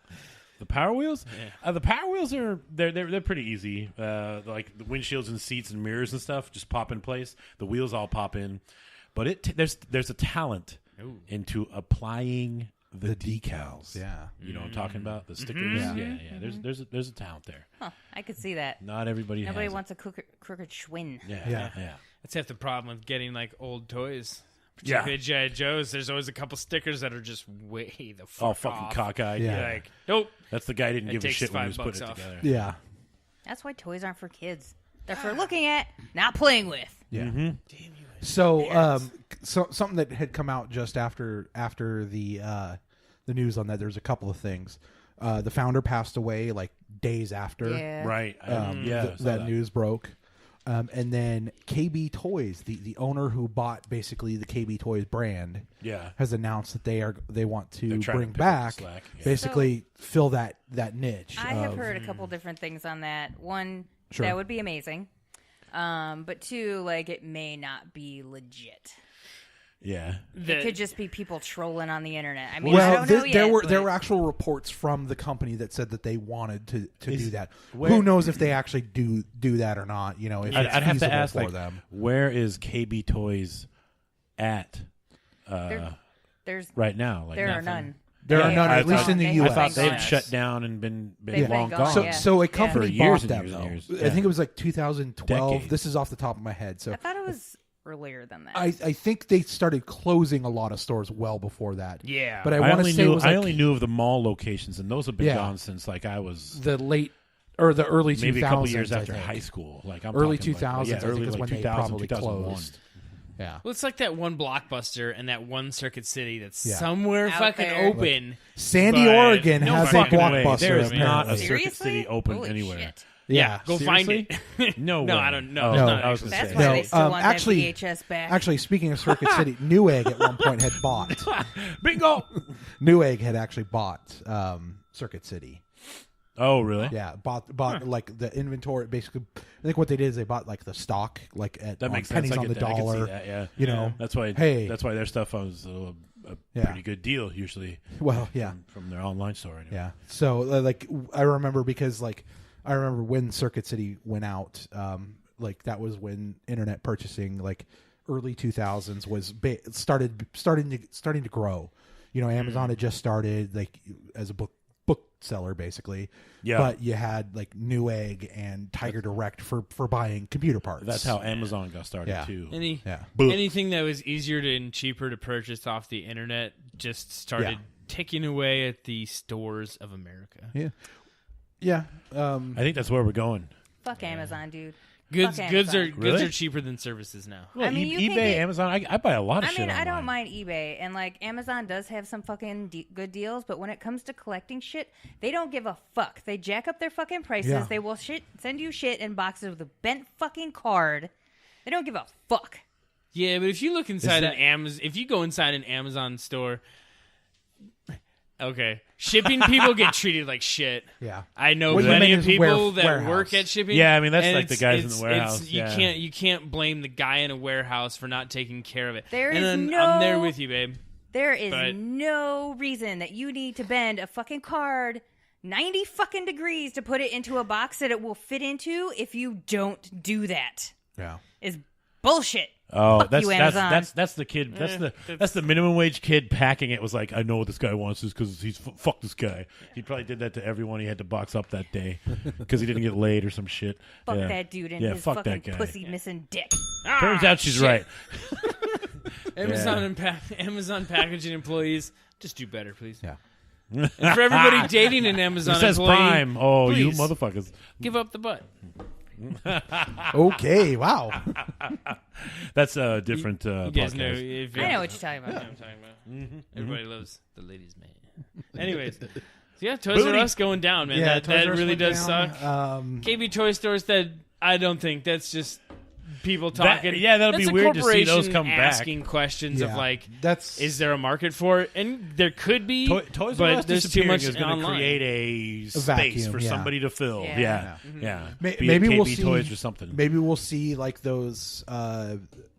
The Power Wheels? Yeah. The Power Wheels are they're pretty easy. Like the windshields and seats and mirrors and stuff just pop in place. The wheels all pop in, but there's a talent into applying the decals. Yeah. You know what I'm talking about? The stickers. Yeah. Yeah. There's a talent there. Huh, I could see that. Not everybody. Nobody has wants a crooked Schwinn. it. Yeah. Yeah. That's half the problem with getting like old toys. Yeah. Particularly G.I. Joes. There's always a couple stickers that are just way the fuck All fucking off. cockeyed. Yeah. Yeah. Like, nope. That's the guy who didn't It give a takes shit when he was putting $5 it off. together. Yeah. That's why toys aren't for kids. They're for looking at, not playing with. Yeah. So, something that had come out just after the news on that. There's a couple of things. The founder passed away like days after Yeah. Right. that that news broke. And then KB Toys, the owner who bought basically the KB Toys brand, Yeah. has announced that they want to They're trying to bring pick up the back slack, yeah. basically fill that niche. I have of- heard a couple different things on that. One, Sure. that would be amazing. But two, like it may not be legit. Yeah. It could just be people trolling on the internet. I mean, I Well, don't know there yet, were but- actual reports from the company that said that they wanted to do that. where- Who knows if they actually do that or not? You know, if it's I'd have to feasible ask, for like, them. where is KB Toys at There's right now? Like there are nothing? none. There are They none, are at least gone. in the They US. I thought have been they've gone. shut down and been They've long been gone. gone, So, yeah. so a Yeah. company For years bought and them years and though. years. I Yeah. think it was like 2012. Decades. This is off the top of my head. So I thought it was earlier than that. I think they started closing a lot of stores well before that. Yeah. But I want to say it was I like only knew of the mall locations, and those have been Yeah. gone since like I was the late or the early 2000s. maybe a couple years I after think. high school. Like I'm Early talking 2000s, like, yeah, I think, early is like when they 2000, probably 2001. closed. Yeah. Well, it's like that one Blockbuster and that one Circuit City that's Yeah. somewhere Out fucking there. open. Sandy, But Oregon no has a fucking way. Blockbuster. There is not apparently. a Circuit Seriously? City open Holy anywhere. shit. Yeah. Go Seriously? find it. No No, way. I don't know. Oh, It's not I was actually- gonna That's say. why No, they still want actually- that VHS back. Actually, speaking of Circuit City, Newegg at one point had bought. Bingo. Newegg had actually bought Circuit City. Oh, really? Yeah, bought like the inventory. Basically, I think what they did is they bought like the stock, like at That on makes sense. pennies I on get the that. I can see dollar. that, yeah. You know, That's why. Hey. That's why their stuff was a Yeah. pretty good deal usually. Well, yeah, From their online store. Anyway. yeah. So like I remember because like I remember when Circuit City went out. Like that was when internet purchasing, like early 2000s, was starting to grow. You know, Amazon had just started like as a bookseller basically. Yeah. But you had like Newegg and Tiger Direct for buying computer parts. That's how Amazon got started Yeah. too. Yeah. Anything that was easier and cheaper to purchase off the internet just started Yeah. ticking away at the stores of America. Yeah. Yeah. I think that's where we're going. Fuck Amazon, dude. Goods Fuck goods are Amazon. goods Really? are cheaper than services now. Well, I mean, you eBay, can get- Amazon. I buy a lot of I shit mean, I online. don't mind eBay, and like Amazon does have some fucking good deals, but when it comes to collecting shit, they don't give a fuck. They jack up their fucking prices. Yeah. They will send you shit in boxes with a bent fucking card. They don't give a fuck. Yeah, but if you look inside that- an Amazon, if you go inside an Amazon store, okay, shipping people get treated like shit. Yeah. I know What you plenty mean of is people that warehouse. work at shipping. Yeah, I mean, that's and like the guys in the warehouse, You yeah. you can't blame the guy in a warehouse for not taking care of it. There and is then no- I'm there with you, babe. There is But- no reason that you need to bend a fucking card 90 fucking degrees to put it into a box that it will fit into if you don't do that. Yeah. Is bullshit. Oh, Fuck that's you, that's Amazon. that's the kid. That's the minimum wage kid packing it. Was like, I know what this guy wants this because he's fuck this guy. He probably did that to everyone he had to box up that day because he didn't get laid or some shit. Fuck Yeah. that dude and Yeah, his fuck fucking that guy. pussy missing dick. Turns out she's right. Amazon packaging employees, just do better, please. Yeah. And for everybody dating an Amazon It says employee, Prime. Oh, you please, motherfuckers. give up the butt. Okay. Wow. That's a different You guys know podcast. if I know what you're talking about. what I'm talking about. Everybody loves the ladies' man. Anyways, so yeah, Toys R Booty. Us going down, man. Yeah. that Toys R Us really went does down. suck. KB KB Toy Stores, that I don't think that's just people That- talking. yeah, that'll be That's a weird to see those corporation come back. asking questions of Yeah. like, That's is there a market for it? And there could be, Toys but R Us there's too disappearing much is going to online. create a space vacuum, for yeah. somebody to fill. Yeah. Yeah, Mm-hmm. yeah. May- Be it maybe we'll KB see Toys or something. Maybe we'll see like those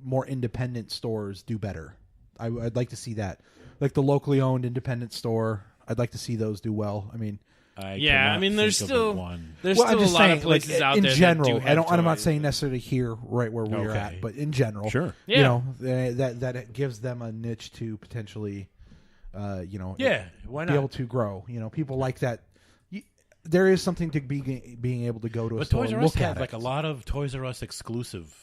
more independent stores do better. I'd like to see that, like the locally owned independent store. I'd like to see those do well. I mean, Yeah, I cannot mean, there's think of still one. there's well, still I'm just a lot saying, of places like, out in there general. that do have I'm not toys. saying necessarily here, right where we're Okay. at, but in general, Sure. Yeah. You know, that it gives them a niche to potentially, Yeah, why be able not? to grow. You know, people like that. There is something to being able to go to a But store Toys and R Us look has at like it. a lot of Toys R Us exclusive.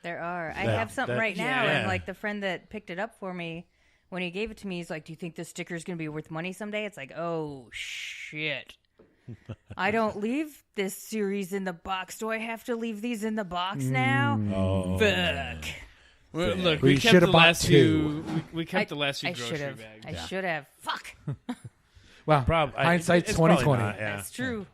There are. I That- have something that- right now, yeah. and like the friend that picked it up for me, when he gave it to me, he's like, "Do you think this sticker is going to be worth money someday?" It's like, oh shit. I don't leave this series in the box. Do I have to leave these in the box now? Oh, Fuck. Well, look, We we kept should've the bought last two. few. We kept the last few I grocery should have. bags. I should have. Fuck. Well, hindsight's 2020. Yeah. That's true.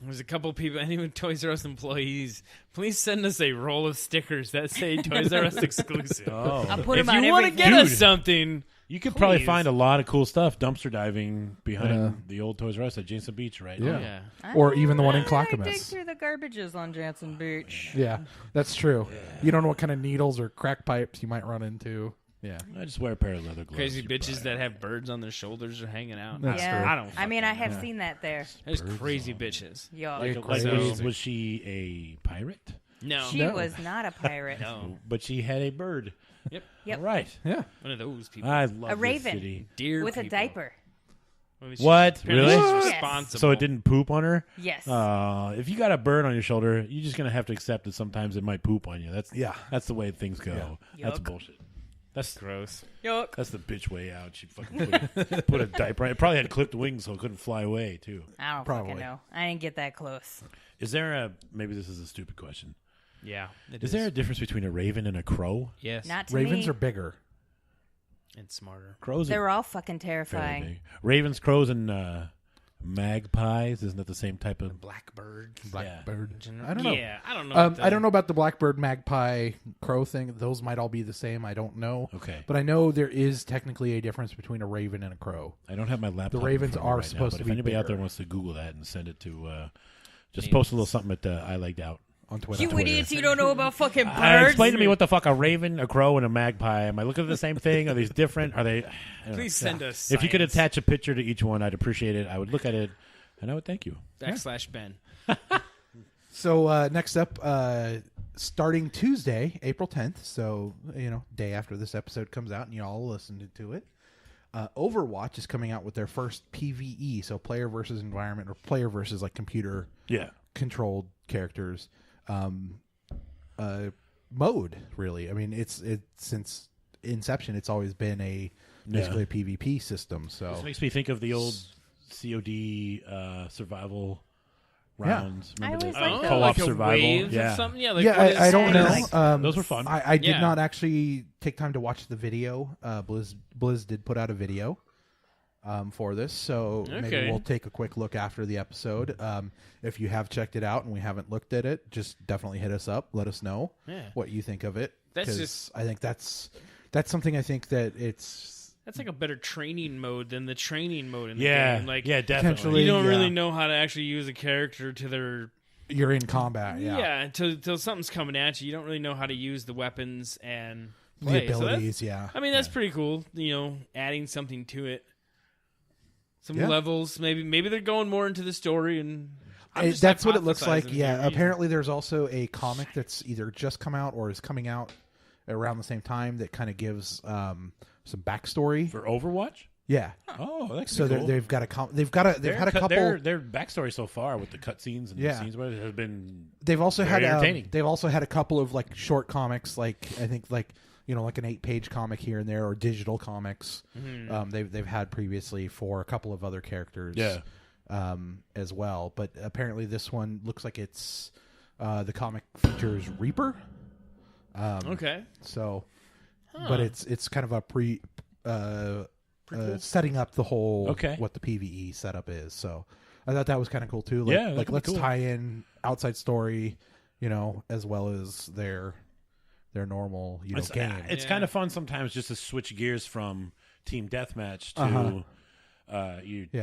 There's a couple people, any Toys R Us employees, please send us a roll of stickers that say Toys R Us exclusive. Oh, I'll put If them on you want to everything. get us Dude. something, you could probably Please. find a lot of cool stuff dumpster diving behind the old Toys R Us at Jason Beach, right? Yeah. yeah. Or even the one in I dig Clackamas. through the garbages on Jansen Beach. Yeah, that's true. You don't know what kind of needles or crack pipes you might run into. Yeah, I just wear a pair of leather gloves. Crazy You're bitches fine. that have birds on their shoulders are hanging out. That's Yeah. true. I don't. I mean, I fucking have seen that there. know. There's crazy bitches. Yo, Like, So- was she a pirate? No, she No. was not a pirate. no. But she had a bird. Yep. Yep. All right. yeah. One of those people. I love A this raven. city. Dear With a people. diaper. Well, What? apparently Really? She's Yes. responsible. So it didn't poop on her? Yes. If you got a bird on your shoulder, you're just gonna have to accept that sometimes it might poop on you. That's the way things go. That's Yuck. bullshit. That's Gross. Yuck. That's the bitch way out. She fucking put a diaper on. It probably had clipped wings, so it couldn't fly away too. I don't Probably. fucking know. I didn't get that close. Is there a maybe this is a stupid question? Yeah. it Is there a difference between a raven and a crow? Yes. Not to Ravens me. are bigger. and smarter. Crows They are were all fucking fairly terrifying. big. Ravens, crows, and magpies. Isn't that the same type of? Blackbird. Blackbird. General- I don't know. Yeah, I don't know. I don't know about the blackbird, magpie, crow thing. Those might all be the same. I don't know. Okay. But I know there is technically a difference between a raven and a crow. I don't have my laptop. The ravens in front of me are right supposed now, to but be if anybody out there bigger. wants to Google that and send it to, just post a little something at I Legged Out. On Twitter. You idiots, you don't know about fucking birds. Explain to me what the fuck a raven, a crow, and a magpie. Am I looking at the same thing? Are these different? Are they? I don't know. Please send us. If you could science. attach a picture to each one, I'd appreciate it. I would look at it, and I would thank you. /Ben. So next up, starting Tuesday, April 10th, so, day after this episode comes out and you all listened to it, Overwatch is coming out with their first PvE, so player versus environment, or player versus like computer Yeah. controlled characters mode, really. I mean, it's since inception, it's always been basically a PvP system. So This makes me think of the old COD survival rounds. I Remember always the liked those. co-op like a survival? waves Yeah. or something. Yeah, like yeah, what is- I don't Like- know. Those were fun. I did Yeah. not actually take time to watch the video. Blizz did put out a video for this, so maybe Okay. we'll take a quick look after the episode. If you have checked it out and we haven't looked at it, just definitely hit us up. Let us know Yeah. what you think of it. That's 'cause just- I think that's something I think that it's That's like a better training mode than the training mode in the Yeah. game. Like, yeah, definitely. potentially- you don't yeah. really know how to actually use a character to their you're in combat. until something's coming at you. You don't really know how to use the weapons and The play. So abilities. Yeah, I mean, that's pretty cool. Adding something to it. Some Yeah. levels. Maybe they're going more into the story, and I'm just that's what it looks like. hypothesizing Yeah, here. apparently there's also a comic that's either just come out or is coming out around the same time that kind of gives some backstory. For Overwatch? Yeah, Oh, that's so cool. they've had a couple. Their backstory so far with the cutscenes and Yeah. the scenes with it has been They've also very had entertaining. they've also had a couple of like short comics, like I think like like an 8-page comic here and there, or digital comics. They've had previously for a couple of other characters. Yeah. As well, but apparently this one looks like it's the comic features Reaper. Okay. So, but it's kind of a setting up the whole what the PvE setup is. So I thought that was kind of cool too. Like, Yeah, that'd like be let's cool. tie in outside story, as well as their normal It's, game. it's Yeah. kind of fun sometimes just to switch gears from team deathmatch to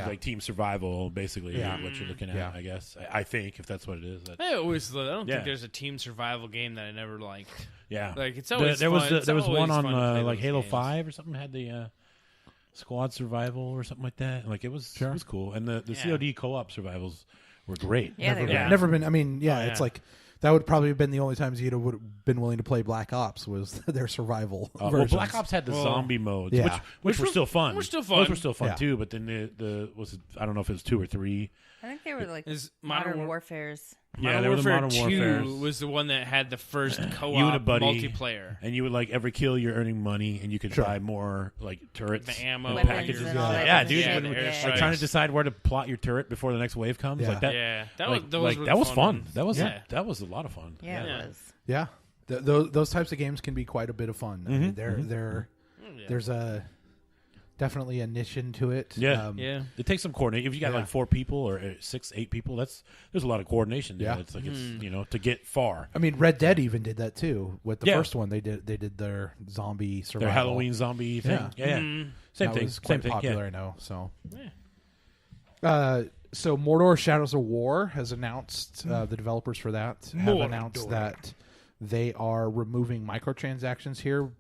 like team survival, basically. Yeah. What you're looking at, Yeah. I guess. I think if that's what it is. I don't Yeah. think there's a team survival game that I never liked. Yeah, Like, it's always there was fun. It's there was one always on fun to play like those Halo games. 5 or something had the squad survival or something like that. Like it was cool, and the Yeah. COD co-op survivals were great. Yeah, they were. Yeah. Never been. I mean, yeah, Oh, it's yeah. like that would probably have been the only times you would have been willing to play Black Ops was their survival Well, versions. Black Ops had the zombie modes, Yeah. which were still fun. were still Those fun. were still fun Yeah. too. But then the I don't know if it was 2 or 3. I think they were like Is Modern Warfare's. Yeah, Modern they were the Warfare Modern 2 Warfares. was the one that had the first co-op You and a buddy. multiplayer. And you would like every kill you're earning money, and you could buy more like turrets, The ammo, and Weapons packages. and all that Yeah, kind of dude, shit. when- Yeah. like trying to decide where to plot your turret before the next wave comes. Yeah. Like that. Yeah, that like, was those like, were that was fun. ones. That was Yeah. that was a lot of fun. Yeah, Yeah. it was. Yeah, those types of games can be quite a bit of fun. I mean, there's a definitely a niche into it. Yeah. Yeah. It takes some coordination. If you got Yeah. like 4 people or 6, 8 people, there's a lot of coordination. Yeah. It's like it's to get far. I mean, Red Dead even did that too. With the Yeah. first one, they did their zombie survival. Their Halloween zombie thing. Yeah. Yeah. Same That thing. was Same quite thing. popular, Yeah. I know. So, Yeah. so Mordor: Shadows of War has announced the developers for that have announced that they are removing microtransactions here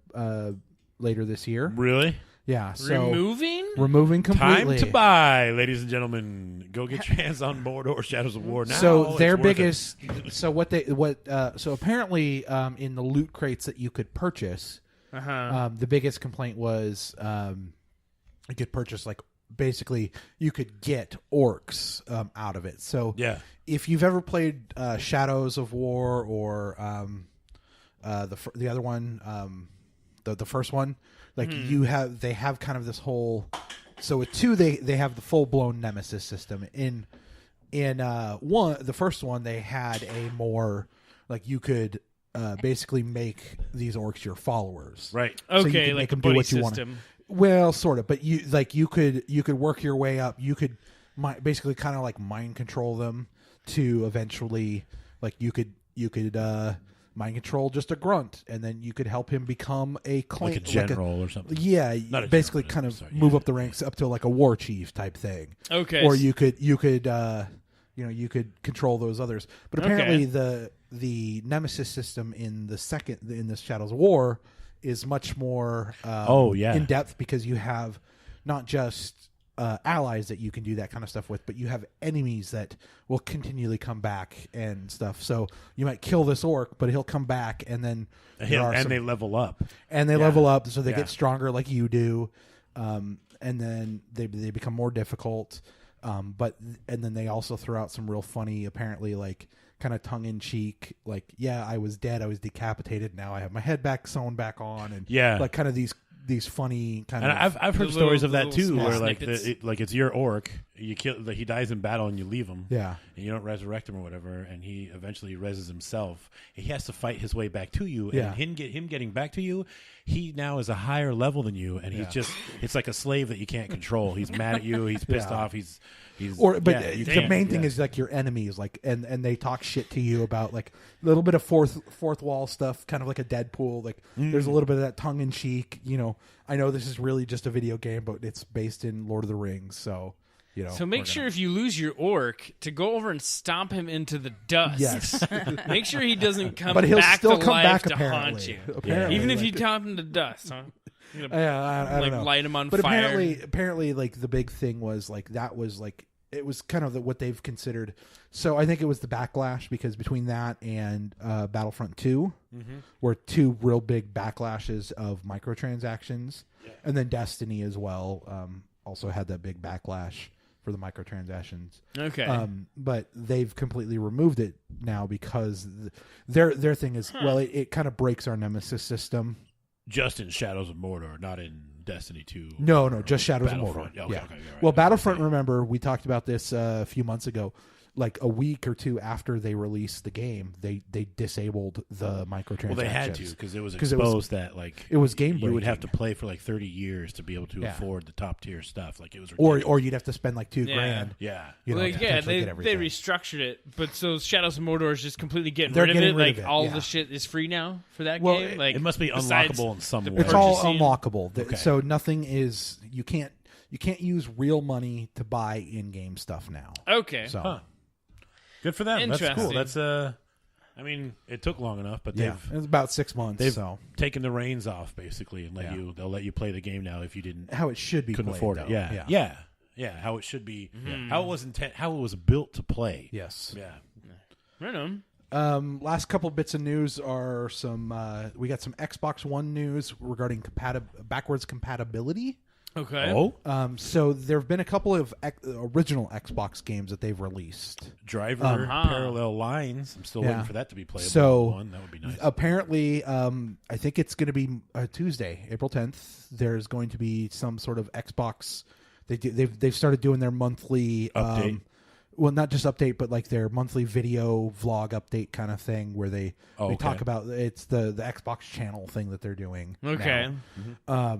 later this year. Really? Yeah, so Removing? completely. Time to buy, ladies and gentlemen. Go get your hands on Mordor: Shadows of War now. So It's their worth it. biggest, so apparently in the loot crates that you could purchase, Uh-huh. the biggest complaint was you could purchase like basically you could get orcs out of it. So Yeah. if you've ever played Shadows of War or the other one, the first one, like they have kind of this whole. So with 2, they have the full blown Nemesis system. In the first one, they had a more like you could basically make these orcs your followers, Right. So you Okay, could like make a them do buddy what you want. system. Well, sort of, but you could work your way up. You could basically kind of like mind control them to eventually like you could mind control just a grunt, and then you could help him become a Like a general or something. Yeah, Not a basically general, kind of sorry, move yeah. up the ranks up to like a war chief type thing. Okay. Or you could you could control those others. But apparently the Nemesis system in the Shadows of War is much more in depth, because you have not just allies that you can do that kind of stuff with, but you have enemies that will continually come back and stuff. So you might kill this orc, but he'll come back, and then They level up. level up, so they Yeah. get stronger like you do, and then they become more difficult. And then they also throw out some real funny, apparently like kind of tongue in cheek, like, yeah, I was dead, I was decapitated, now I have my head back sewn back on, and Yeah. like kind of these funny kind And of. I've heard The stories of little that too, small where like snippets. like it's your orc, you kill, he dies in battle, and you leave him. Yeah. And you don't resurrect him or whatever, and he eventually reses himself. He has to fight his way back to you, and Yeah. him getting back to you, he now is a higher level than you, and he's just it's like a slave that you can't control. He's mad at you. He's pissed off. He's The can't- main thing is like your enemies, like, and they talk shit to you about like a little bit of fourth wall stuff, kind of like a Deadpool. Like there's a little bit of that tongue in cheek. I know this is really just a video game, but it's based in Lord of the Rings, so So make sure if you lose your orc to go over and stomp him into the dust. Yes. Make sure he doesn't come But he'll back still to come life back to haunt apparently. you. Apparently, Even if you like- stomp him to dust, huh? You're gonna, Yeah, I don't know. light him on but fire. apparently, like the big thing was like that was like it was kind of what they've considered. So I think it was the backlash, because between that and Battlefront 2 were 2 real big backlashes of microtransactions, and then Destiny as well also had that big backlash for the microtransactions. Okay. But they've completely removed it now, because their thing is well, it kind of breaks our Nemesis system. just in Shadows of Mordor, not in Destiny 2. No, just Shadows of Mordor. Battlefront. Okay, Yeah. okay, right, Well, right, Battlefront, right. remember, we talked about this a few months ago. Like a week or 2 after they released the game, they disabled the microtransactions. Well, they had to, because it was 'Cause it was- exposed that like it was game you would have to breaking. play for like 30 years to be able to Yeah. afford the top tier stuff. Like it was or ridiculous. you'd have to spend like $2 Yeah. grand. yeah. You know, Like, to yeah, potentially they get everything. restructured it, but so Shadows of Mordor is just completely getting They're rid of getting it. rid Like of it, all yeah. the shit is free now for that Well, game. Like It must be besides unlockable in some the way. It's all purchasing- unlockable. Okay. So nothing is you can't use real money to buy in-game stuff now. Okay. So Huh. Good for them. That's cool. Interesting. That's I mean, it took long enough, but yeah, it was about 6 months. they've So taken the reins off basically and Yeah. they'll let you play the game now if you didn't how it should be couldn't played, afford though. it. Yeah. How it should be. How it was how it was built to play. Yes. Yeah. Right on. Last couple bits of news are some. We got some Xbox One news regarding backwards compatibility. Okay. Oh, So there have been a couple of original Xbox games that they've released. Driver Uh-huh. Parallel Lines. I'm still Yeah. waiting for that to be playable. So One. That would be nice. apparently, I think it's going to be Tuesday, April 10th. There's going to be some sort of Xbox. They've started doing their monthly Update. Well, not just update, but like their monthly video vlog update kind of thing, where they okay. talk about it's the Xbox channel thing that they're doing. Okay. now.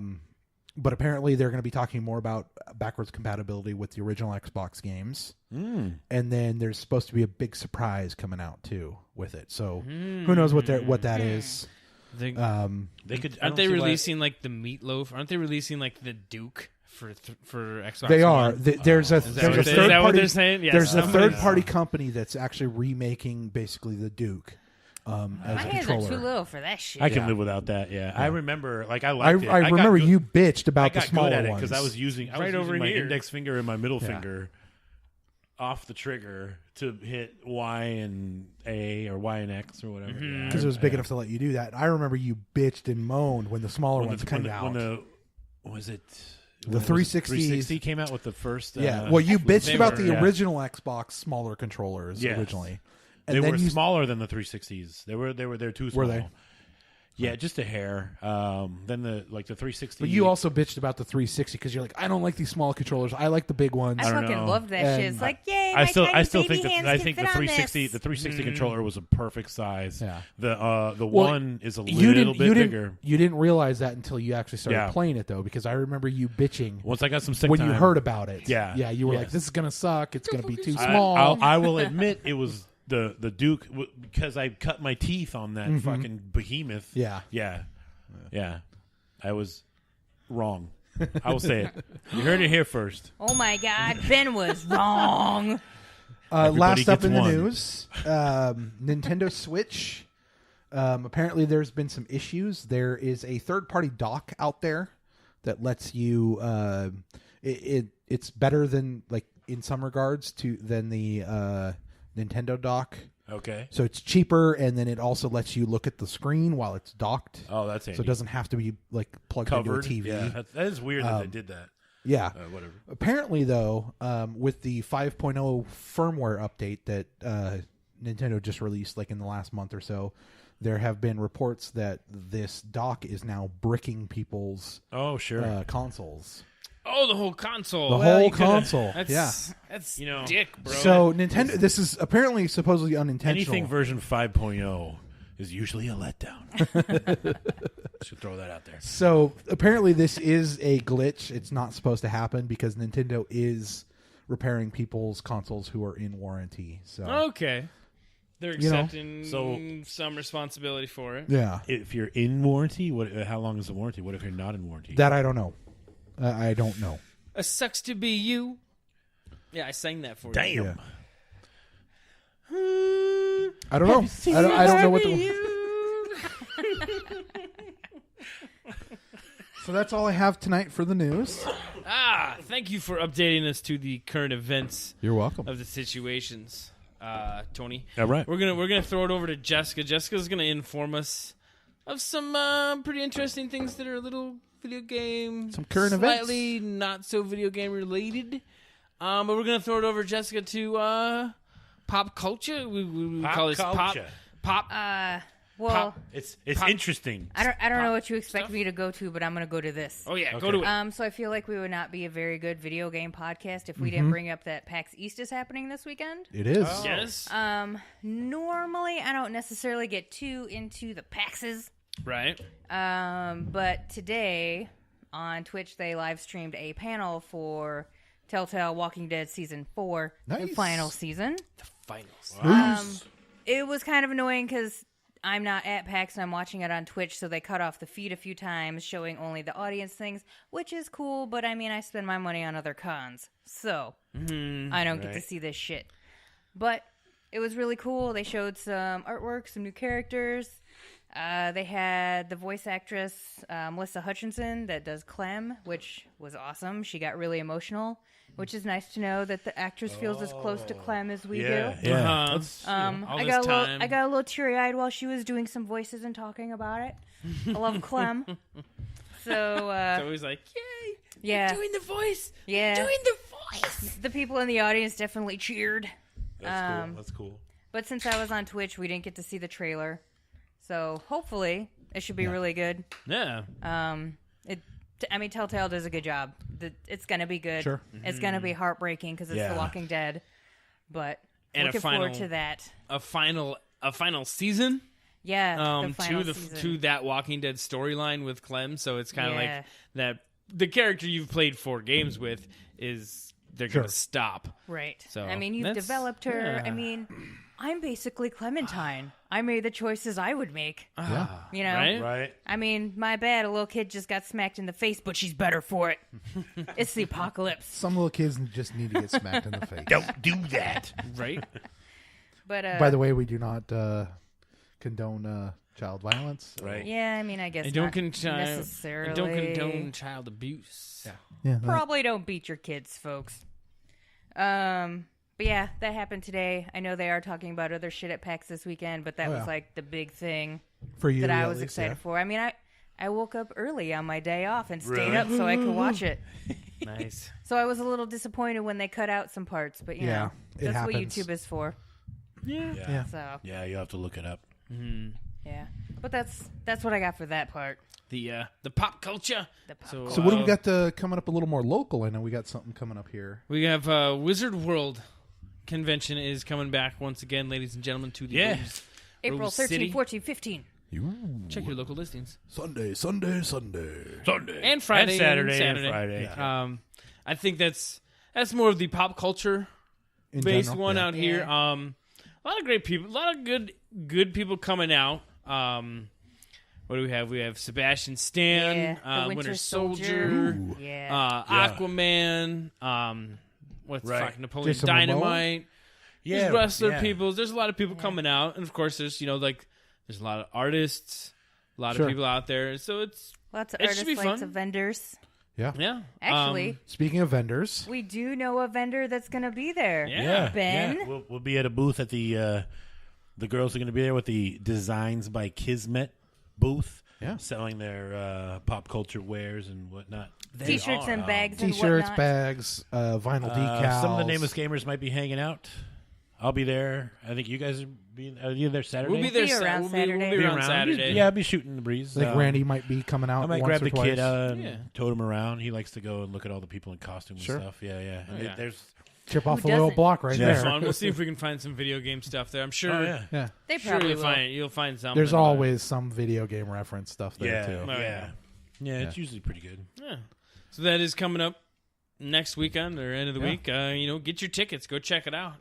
But apparently they're going to be talking more about backwards compatibility with the original Xbox games. And then there's supposed to be a big surprise coming out too with it. So who knows what that is? They, They could. I aren't don't they see why- releasing like the Meatloaf? Aren't they releasing like the Duke for Xbox? They are. One? There's a Is that what third they're party. saying? Yes. There's a Somebody's- third party company that's actually remaking basically the Duke as My a hands are too controller. little for that shit. I can Yeah. live without that. Yeah. I remember. Like I I liked it. got remember good- you bitched I about the got smaller good at it ones because I was using Right over my here. index finger and my middle Yeah. finger off the trigger to hit Y and A or Y and X or whatever. Yeah, because it was big enough to let you do that. I remember you bitched and moaned when the smaller ones came out. was it? The 360 360 came out with the first. Yeah. Well, you bitched about the Yeah. original Xbox smaller controllers Yes. originally. They then were you- smaller than the 360s. They're too small. Were they? Yeah, just a hair. Then the 360. But you also bitched about the 360 because you're like, I don't like these small controllers. I like the big ones. I don't fucking know. love that shit. And It's like, yay, I my still tiny think baby that hands I can think fit the on 360 this. the 360 controller was a perfect size. Yeah. The Well, one is a you little didn't, bit you bigger. didn't, you didn't realize that until you actually started Yeah. playing it, though, because I remember you bitching Once I got some sick when time, you heard about it. Yeah. Yeah, you were Yes. like, this is going to suck. It's going to be too I- small. I will admit it was the Duke because I cut my teeth on that fucking behemoth. Yeah. Yeah. I was wrong. I will say it. You heard it here first. Oh my God, Ben was wrong. Last up gets in the one. news, Nintendo Switch. Apparently, there's been some issues. There is a third-party dock out there that lets you. It's better than, like, in some regards than the Nintendo dock. Okay. So it's cheaper, and then it also lets you look at the screen while it's docked. Oh, that's handy. So it doesn't have to be like plugged Covered. into a TV. Yeah, that is weird that they did that. Yeah. Whatever. Apparently, though, with the 5.0 firmware update that Nintendo just released, like in the last month or so, there have been reports that this dock is now bricking people's Oh, sure. consoles. Oh, the whole console. The Well, whole you coulda- console. That's, Yeah. That's You know, dick, bro. So Nintendo, this is apparently supposedly unintentional. Anything version 5.0 is usually a letdown. Should throw that out there. So apparently this is a glitch. It's not supposed to happen because Nintendo is repairing people's consoles who are in warranty. So Okay. They're You know, accepting so- some responsibility for it. yeah, If you're in warranty, how long is the warranty? What if you're not in warranty? that I don't know. I don't know. It sucks to be you. Yeah, I sang that for Damn. you. Yeah. I don't know. I don't know what the. So that's all I have tonight for the news. Thank you for updating us to the current events You're welcome. of the situations, Tony. All right. We're gonna throw it over to Jessica. Jessica's gonna inform us of some pretty interesting things that are a little video game, Some current events. slightly not so video game related. But we're gonna throw it over Jessica to pop culture. We Pop call this culture. pop. Well, It's Pop- interesting. I don't know pop what you expect stuff? me to go to, but I'm gonna go to this. Oh yeah, go Okay. to it. So I feel like we would not be a very good video game podcast if we didn't bring up that PAX East is happening this weekend. It is. Yes, Normally I don't necessarily get too into the PAXs, right. but today on Twitch they live streamed a panel for Telltale Walking Dead Season 4, the Nice. final season. The finals. It was kind of annoying because I'm not at PAX and I'm watching it on Twitch, so they cut off the feed a few times, showing only the audience things, which is cool, but I mean, I spend my money on other cons, so I don't get to Right. see this shit. But it was really cool. They showed some artwork, some new characters. They had the voice actress, Melissa Hutchinson, that does Clem, which was awesome. She got really emotional, which is nice to know that the actress feels as close to Clem as we do. Yeah. That's- all I this got time. I got a little teary eyed while she was doing some voices and talking about it. I love Clem. So It's always like, yay! yeah, Doing the voice. yeah. Doing the voice. The people in the audience definitely cheered. That's cool. That's cool. But since I was on Twitch, we didn't get to see the trailer. So hopefully it should be really good. Yeah. I mean, Telltale does a good job. It's gonna be good. Sure. It's gonna be heartbreaking because it's Yeah. The Walking Dead. But And a looking final- forward to that. A final season. Yeah, the final to season. to that Walking Dead storyline with Clem. So it's kind of Yeah. like that. The character you've played 4 games with is they're Sure. gonna stop. Right. So, I mean, you've that's- developed her. yeah. I mean, I'm basically Clementine. I made the choices I would make. Yeah. You know? Right? Right. I mean, my bad. A little kid just got smacked in the face, but she's better for it. It's the apocalypse. Some little kids just need to get smacked in the face. Don't do that. Right. But By the way, we do not condone child violence. Right. yeah, I mean, I guess And don't not necessarily. and don't condone child abuse. Yeah. Probably don't beat your kids, folks. But yeah, that happened today. I know they are talking about other shit at PAX this weekend, but that Oh, was yeah. like the big thing For you, that I at was least, excited yeah. for. I mean, I woke up early on my day off and stayed up so I could watch it. Nice. So I was a little disappointed when they cut out some parts, but you know, it that's what happens. YouTube is for. Yeah. So Yeah, you have to look it up. yeah, but that's what I got for that part. The pop culture. The pop So, So what do we got coming up a little more local? I know we got something coming up here. We have Wizard World convention is coming back once again, ladies and gentlemen, to the Yeah. Rose April 13, City. 14, 15. Check your local listings. Sunday. Sunday And Friday and and Saturday, Saturday. Friday. I think that's more of the pop culture In based general, one yeah. out here. Yeah. A lot of great people, a lot of good people coming out. What do we have? We have Sebastian Stan, Yeah, the Winter Winter Soldier, Yeah. Aquaman, what's Right. fucking Napoleon Jason Dynamite. Yeah, There's wrestler yeah. people. There's a lot of people coming out, and of course, there's there's a lot of artists, a lot Sure. of people out there. So it's Lots of It should artists, be lots fun. of vendors. yeah. Actually, Speaking of vendors, we do know a vendor that's going to be there. Yeah. Ben? Yeah. We'll be at a booth at the girls are going to be there with the Designs by Kismet booth. Yeah. Selling their pop culture wares and whatnot. T-shirts and bags and T-shirts, whatnot. bags, vinyl decals. Some of the Nameless Gamers might be hanging out. I'll be there. I think you guys are you there Saturday? We'll be there Be around We'll Saturday. be Be around Saturday. Yeah, I'll be shooting the breeze. I think Randy might be coming out. I might once grab or the twice. kid and Yeah. tote him around. He likes to go and look at all the people in costume Sure. and stuff. Yeah, yeah. And yeah. there's Chip off Who the little doesn't? block right Yeah. there. Fun. We'll see if we can find some video game stuff there. I'm sure. oh yeah. Yeah, They Sure, probably you'll will. find something. there's but- always some video game reference stuff there Yeah, too. Oh, yeah. Yeah, it's usually pretty good. Yeah. So that is coming up next weekend or end of the Yeah. week. Get your tickets. Go check it out.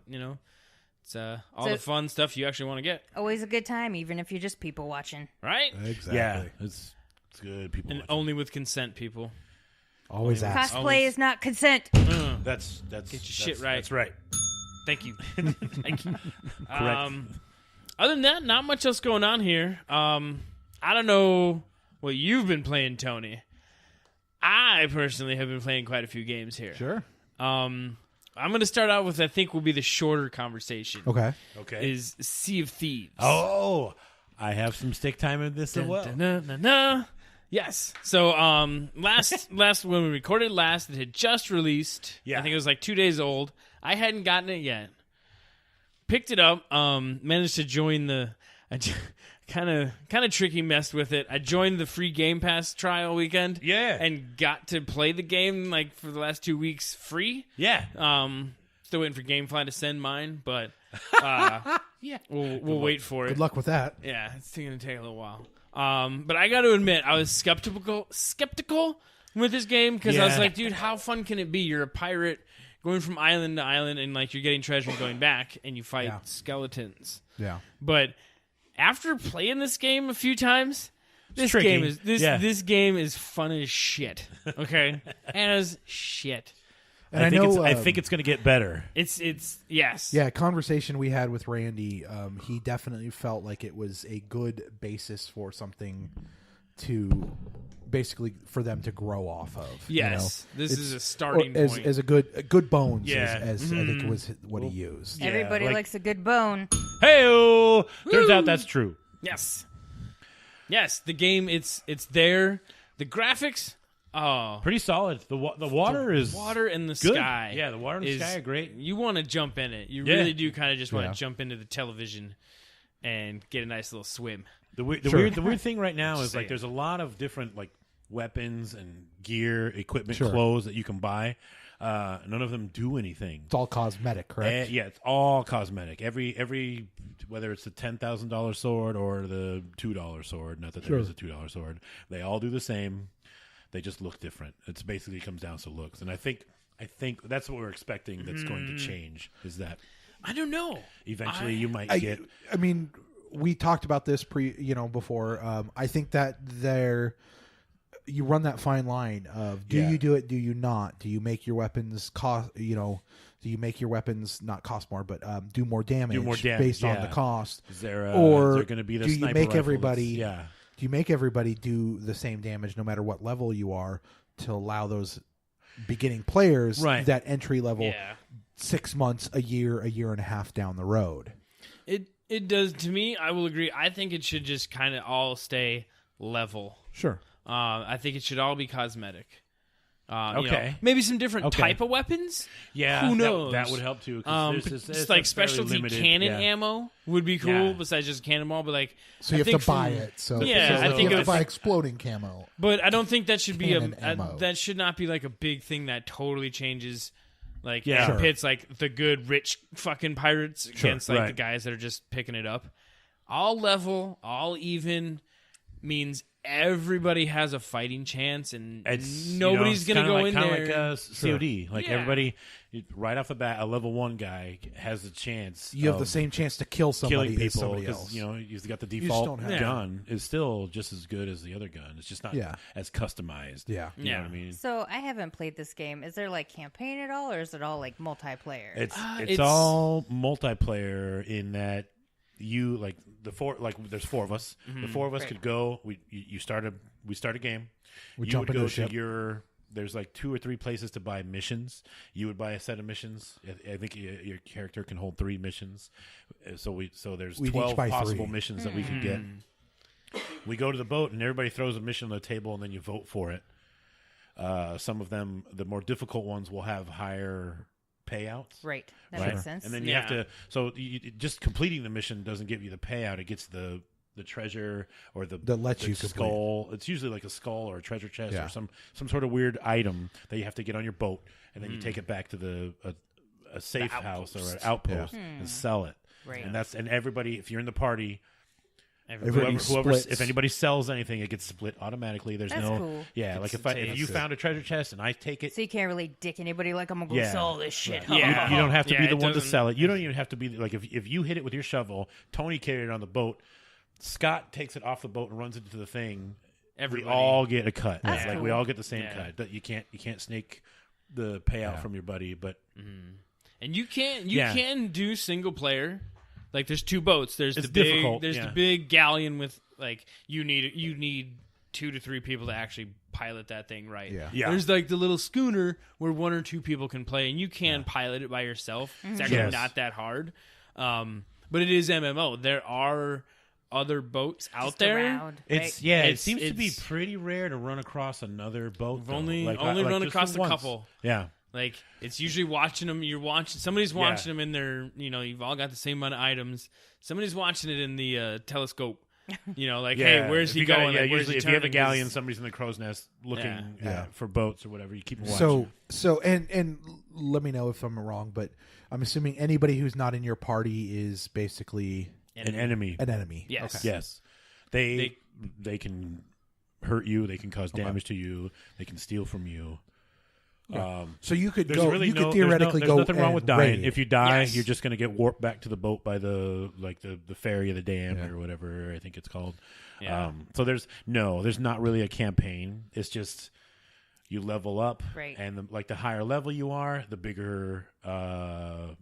It's all So- the fun stuff you actually want to get, Always a good time, even if you're just people watching. right? Exactly. Yeah, it's good. People, And watch only with consent, people. Always ask. Cosplay Always- is not consent. it. That's Get your that's- shit right. That's right. Thank you. Thank you. Other than that, not much else going on here. I don't know what you've been playing, Tony. I personally have been playing quite a few games here. Sure. I'm going to start out with I think will be the shorter conversation. Okay. Okay. Is Sea of Thieves. Oh, I have some stick time in this as well. Dun-dun-dun-dun. Yes. So last when we recorded last, it had just released. Yeah. I think it was like 2 days old. I hadn't gotten it yet. Picked it up. Managed to join the. Kind of tricky messed with it. I joined the free Game Pass trial weekend. Yeah. And got to play the game like for the last 2 weeks free. Yeah. Still waiting for GameFly to send mine, but Yeah. we'll wait for it. Good luck with that. Yeah, it's going to take a little while. But I got to admit, I was skeptical with this game because I was Yeah. like, dude, how fun can it be? You're a pirate going from island to island, and like you're getting treasure and going back, and you fight Yeah. skeletons. Yeah. But after playing this game a few times, this tricky. game is Yeah. this game is fun as shit. Okay, as shit. And I think know, I think it's going to get better. It's yes. Yeah, conversation we had with Randy, he definitely felt like it was a good basis for something to basically for them to grow off of. Yes, you know? this It's- is a starting as, point. as a good bones. Yeah. As I think was what he used. Yeah, Everybody like- likes a good bone. Hey, turns out that's true. Yes. Yes, the game it's there. The graphics, Pretty solid. The water is water and the good. sky. Yeah, the water and the is- sky are great. You want to jump in it. You Yeah. really do kind of just want to Yeah. jump into the television and get a nice little swim. The weird thing right now is like saying. there's a lot of different like weapons and gear, equipment, Sure. clothes that you can buy. None of them do anything. It's all cosmetic, correct? Yeah, it's all cosmetic. Every whether it's the $10,000 sword or the $2 sword, not that there is a $2 sword, they all do the same. They just look different. It's basically comes down to looks, and I think that's what we're expecting. That's going to change. Is that I don't know. eventually you might I get mean, we talked about this before. I think that you run that fine line of do Yeah. you do it, do you not? Do you make your weapons cost? Do you make your weapons not cost more, but do more damage, based on yeah. the cost? Is there going to be the do you sniper make rifle everybody? that's- Yeah. Do you make everybody do the same damage no matter what level you are to allow those beginning players Right. that entry level Yeah. 6 months, a year and a half down the road? It does to me. I will agree. I think it should just kind of all stay level. Sure. I think it should all be cosmetic. Okay. Maybe some different Okay. type of weapons. Yeah, Who knows? That would help too. 'Cause Just like specialty cannon ammo would be cool. Yeah. Besides just cannonball, but like So you I have to think buy from- it. So Yeah, so I you think have it to buy was- exploding camo. But I don't think that should be Cannon ammo. that should not be like a big thing that totally changes. Like Yeah. and Sure. pits like the good rich fucking pirates against like the Right. guys that are just picking it up. All level, all even means everybody has a fighting chance, and nobody's gonna go in there. Like COD. Like Yeah. everybody, right off the bat, a level 1 guy has a chance. You have of the same chance to kill somebody killing as people somebody because else. you've got the just default don't have- gun is still just as good as the other gun. It's just not Yeah. as customized. Yeah. You know Yeah. what I mean? So I haven't played this game. Is there like campaign at all, or is it all like multiplayer? It's all multiplayer in that you like there's 4 of us. The 4 of us Right. could go. We start a game. We You jump would into go the ship. to there's like 2 or 3 places to buy missions. You would buy a set of missions. I think your character can hold 3 missions. So there's We'd each 12 buy possible 3. missions that we could get. We go to the boat and everybody throws a mission on the table and then you vote for it. Some of them, the more difficult ones, will have higher payouts. Right. That Right? makes sense. And then you have to. So just completing the mission doesn't give you the payout. It gets the treasure or That lets the you complete skull. It's usually like a skull or a treasure chest Yeah. or some sort of weird item that you have to get on your boat, and then you take it back to a safe house or an outpost and sell it. Right. And everybody, if you're in the party. Everybody Whoever, splits. if anybody sells anything, it gets split automatically. There's That's no, cool. yeah. Like if you found a treasure chest and I take it, So you can't really dick anybody like I'm gonna go Yeah. sell this shit. Yeah. you don't have to Yeah, be the it one to doesn't- sell it. You don't even have to be like if you hit it with your shovel, Tony carried it on the boat. Scott takes it off the boat and runs into the thing. Everybody. We all get a cut. That's Like we cool. all get the same Yeah. cut. That you can't snake the payout from your buddy. But And you can Yeah. can do single player. Like there's 2 boats. There's It's the big difficult, there's yeah. the big galleon with like you need 2 to 3 people to actually pilot that thing right. Yeah. Yeah. There's like the little schooner where 1 or 2 people can play, and you can pilot it by yourself. It's actually Yes. not that hard. But it is MMO. There are other boats out Just there. around, it's right? it It's- seems to be it's- pretty rare to run across another boat. We've though. only Like run just across a once. couple. Yeah. Like it's usually watching them. You're watching somebody's watching them in their. You've all got the same amount of items. Somebody's watching it in the telescope. Like, hey, where's If he you got- going? Yeah, Like, where's usually he if you have a turning? galleon, somebody's in the crow's nest looking Yeah. for boats or whatever. You keep them watching. So and let me know if I'm wrong, but I'm assuming anybody who's not in your party is basically an enemy. an enemy. Yes. Okay. Yes, they can hurt you. They can cause damage to you. They can steal from you. So you could There's go. really You no, could theoretically there's go. nothing wrong and with dying. raid. If you die, Yes. you're just going to get warped back to the boat by the ferry of the damned Yeah. or whatever I think it's called. Yeah. So there's not really a campaign. It's just you level up, Right. and the higher level you are, the bigger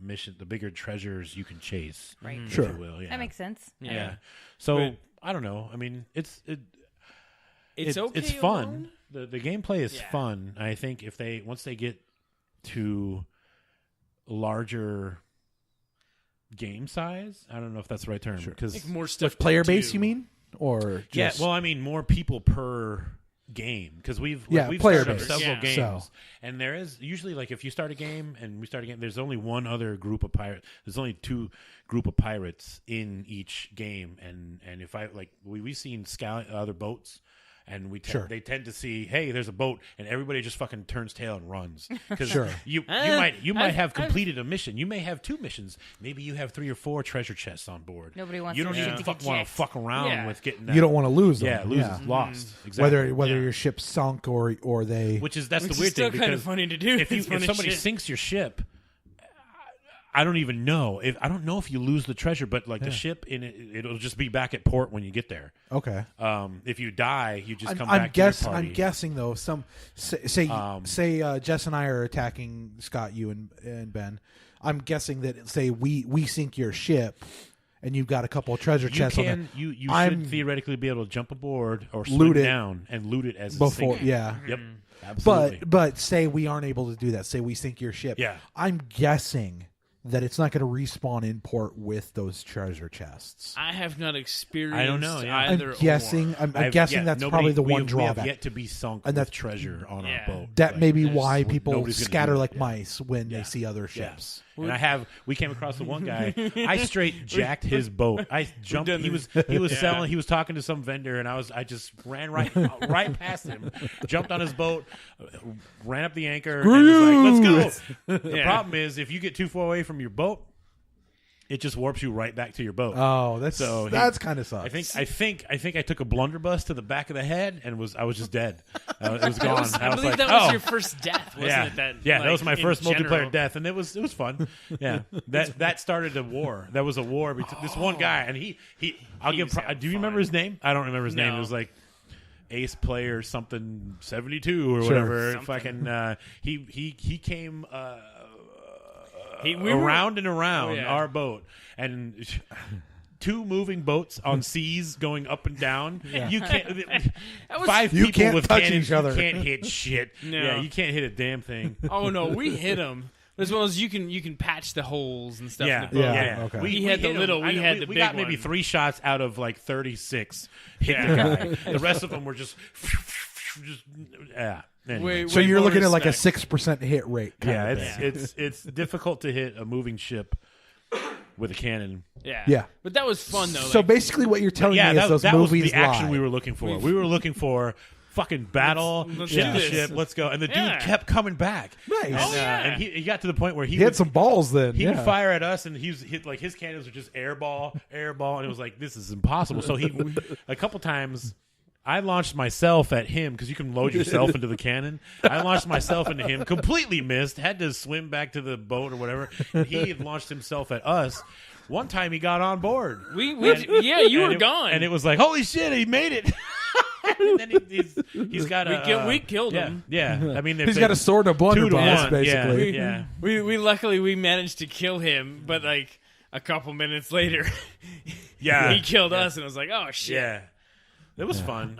mission, the bigger treasures you can chase. Right. if Sure. you will. Yeah. That makes sense. Yeah. So But- I don't know. I mean, it's okay. It's fun. alone. The gameplay is Yeah. fun. I think if once they get to larger game size, I don't know if that's the right term because Like more stuff. Like player to base, do. you mean? Or just, well, I mean more people per game because we've player started up base. several Yeah. games, So- and there is usually like if you start a game and we start a game, there's only one other group of pirates. There's only 2 group of pirates in each game, and if we've seen scout other boats. And they tend to see, hey, there's a boat, and everybody just fucking turns tail and runs. Because Sure. you might have completed a mission. You may have 2 missions. Maybe you have 3 or 4 treasure chests on board. Nobody wants You their don't even shit to get want to jacked. fuck around Yeah. with getting that. you don't want to lose them. Yeah, lose lost. Exactly. Whether Yeah. your ship's sunk or they. that's Which the is weird still thing kind of because funny to do. if It's funny somebody shit. sinks your ship, I don't even know. I don't know if you lose the treasure, but the ship it'll just be back at port when you get there. Okay. If you die, you just come I'm back to your party. I'm guessing though. Say Jess and I are attacking Scott, you and Ben. I'm guessing that say we sink your ship, and you've got a couple of treasure You chests on can there. you I'm- should theoretically be able to jump aboard or swim Loot it down and loot it as it's before. sinking. Yeah. Yep. Absolutely. But say we aren't able to do that. Say we sink your ship. Yeah. I'm guessing that it's not going to respawn in port with those treasure chests. I have not experienced I don't know, yeah. either. I'm guessing. I'm guessing that's probably the one we drawback. have yet to be sunk And with that's- treasure on Yeah. our boat. That Like, may be there's- why people nobody's gonna scatter do like that. mice when Yeah. they see other Yeah. ships. And we came across the one guy. I straight jacked his boat. I jumped. He was selling. He was talking to some vendor, and I just ran right past him, jumped on his boat, ran up the anchor, and was like, "Let's go." The problem is, if you get too far away from your boat, it just warps you right back to your boat. Oh, So that's kind of sucks. I think I took a blunderbuss to the back of the head and I was just dead. It was gone. I was believe like, that was oh. your first death, wasn't it? That Like, was my in first general. multiplayer death, and it was fun. Yeah, that started a war. That was a war between this one guy, and he. I'll give. was having Do you remember fun. his name? I don't remember his name. No. It was like Ace Player something 72 or Sure. whatever. Something. Fucking he came. We were- around and around Oh, yeah. our boat, and 2 moving boats on seas going up and down. You can't. was- 5 You people can't with touch cannons, each other. You can't hit shit. No. Yeah, you can't hit a damn thing. Oh no, we hit him. As well as you can patch the holes and stuff. Yeah, in the boat. Yeah, okay. We had the hit 'em. little, we I know, had the we big got maybe one. 3 shots out of like 36. Hit the guy. The rest of them were just yeah. Anyway. so way you're more looking at like a respect. 6% hit rate. kind Yeah, of it's thing. it's difficult to hit a moving ship with a cannon. Yeah. Yeah. But that was fun though. So like, basically, what you're telling Yeah, me is those that was movies the action lie. we were looking for. We were looking for fucking battle, Let's ship do to this. ship, let's go. And the dude Yeah. kept coming back. Nice. And, Oh, yeah. and he got to the point where He had some balls then. He yeah. would fire at us, and he was hit like his cannons were just airball, and it was like this is impossible. So he, a couple times, I launched myself at him because you can load yourself into the cannon. I launched myself into him, completely missed, had to swim back to the boat or whatever. And he had launched himself at us. One time he got on board. you were gone. and it was like holy shit, he made it. And then he's got we killed yeah, him. Yeah, I mean He's got a sword and a 2 to blunderbuss, 1, basically. Yeah. We luckily we managed to kill him, but like a couple minutes later, Yeah. he killed us, and I was like, oh shit. Yeah. It was fun.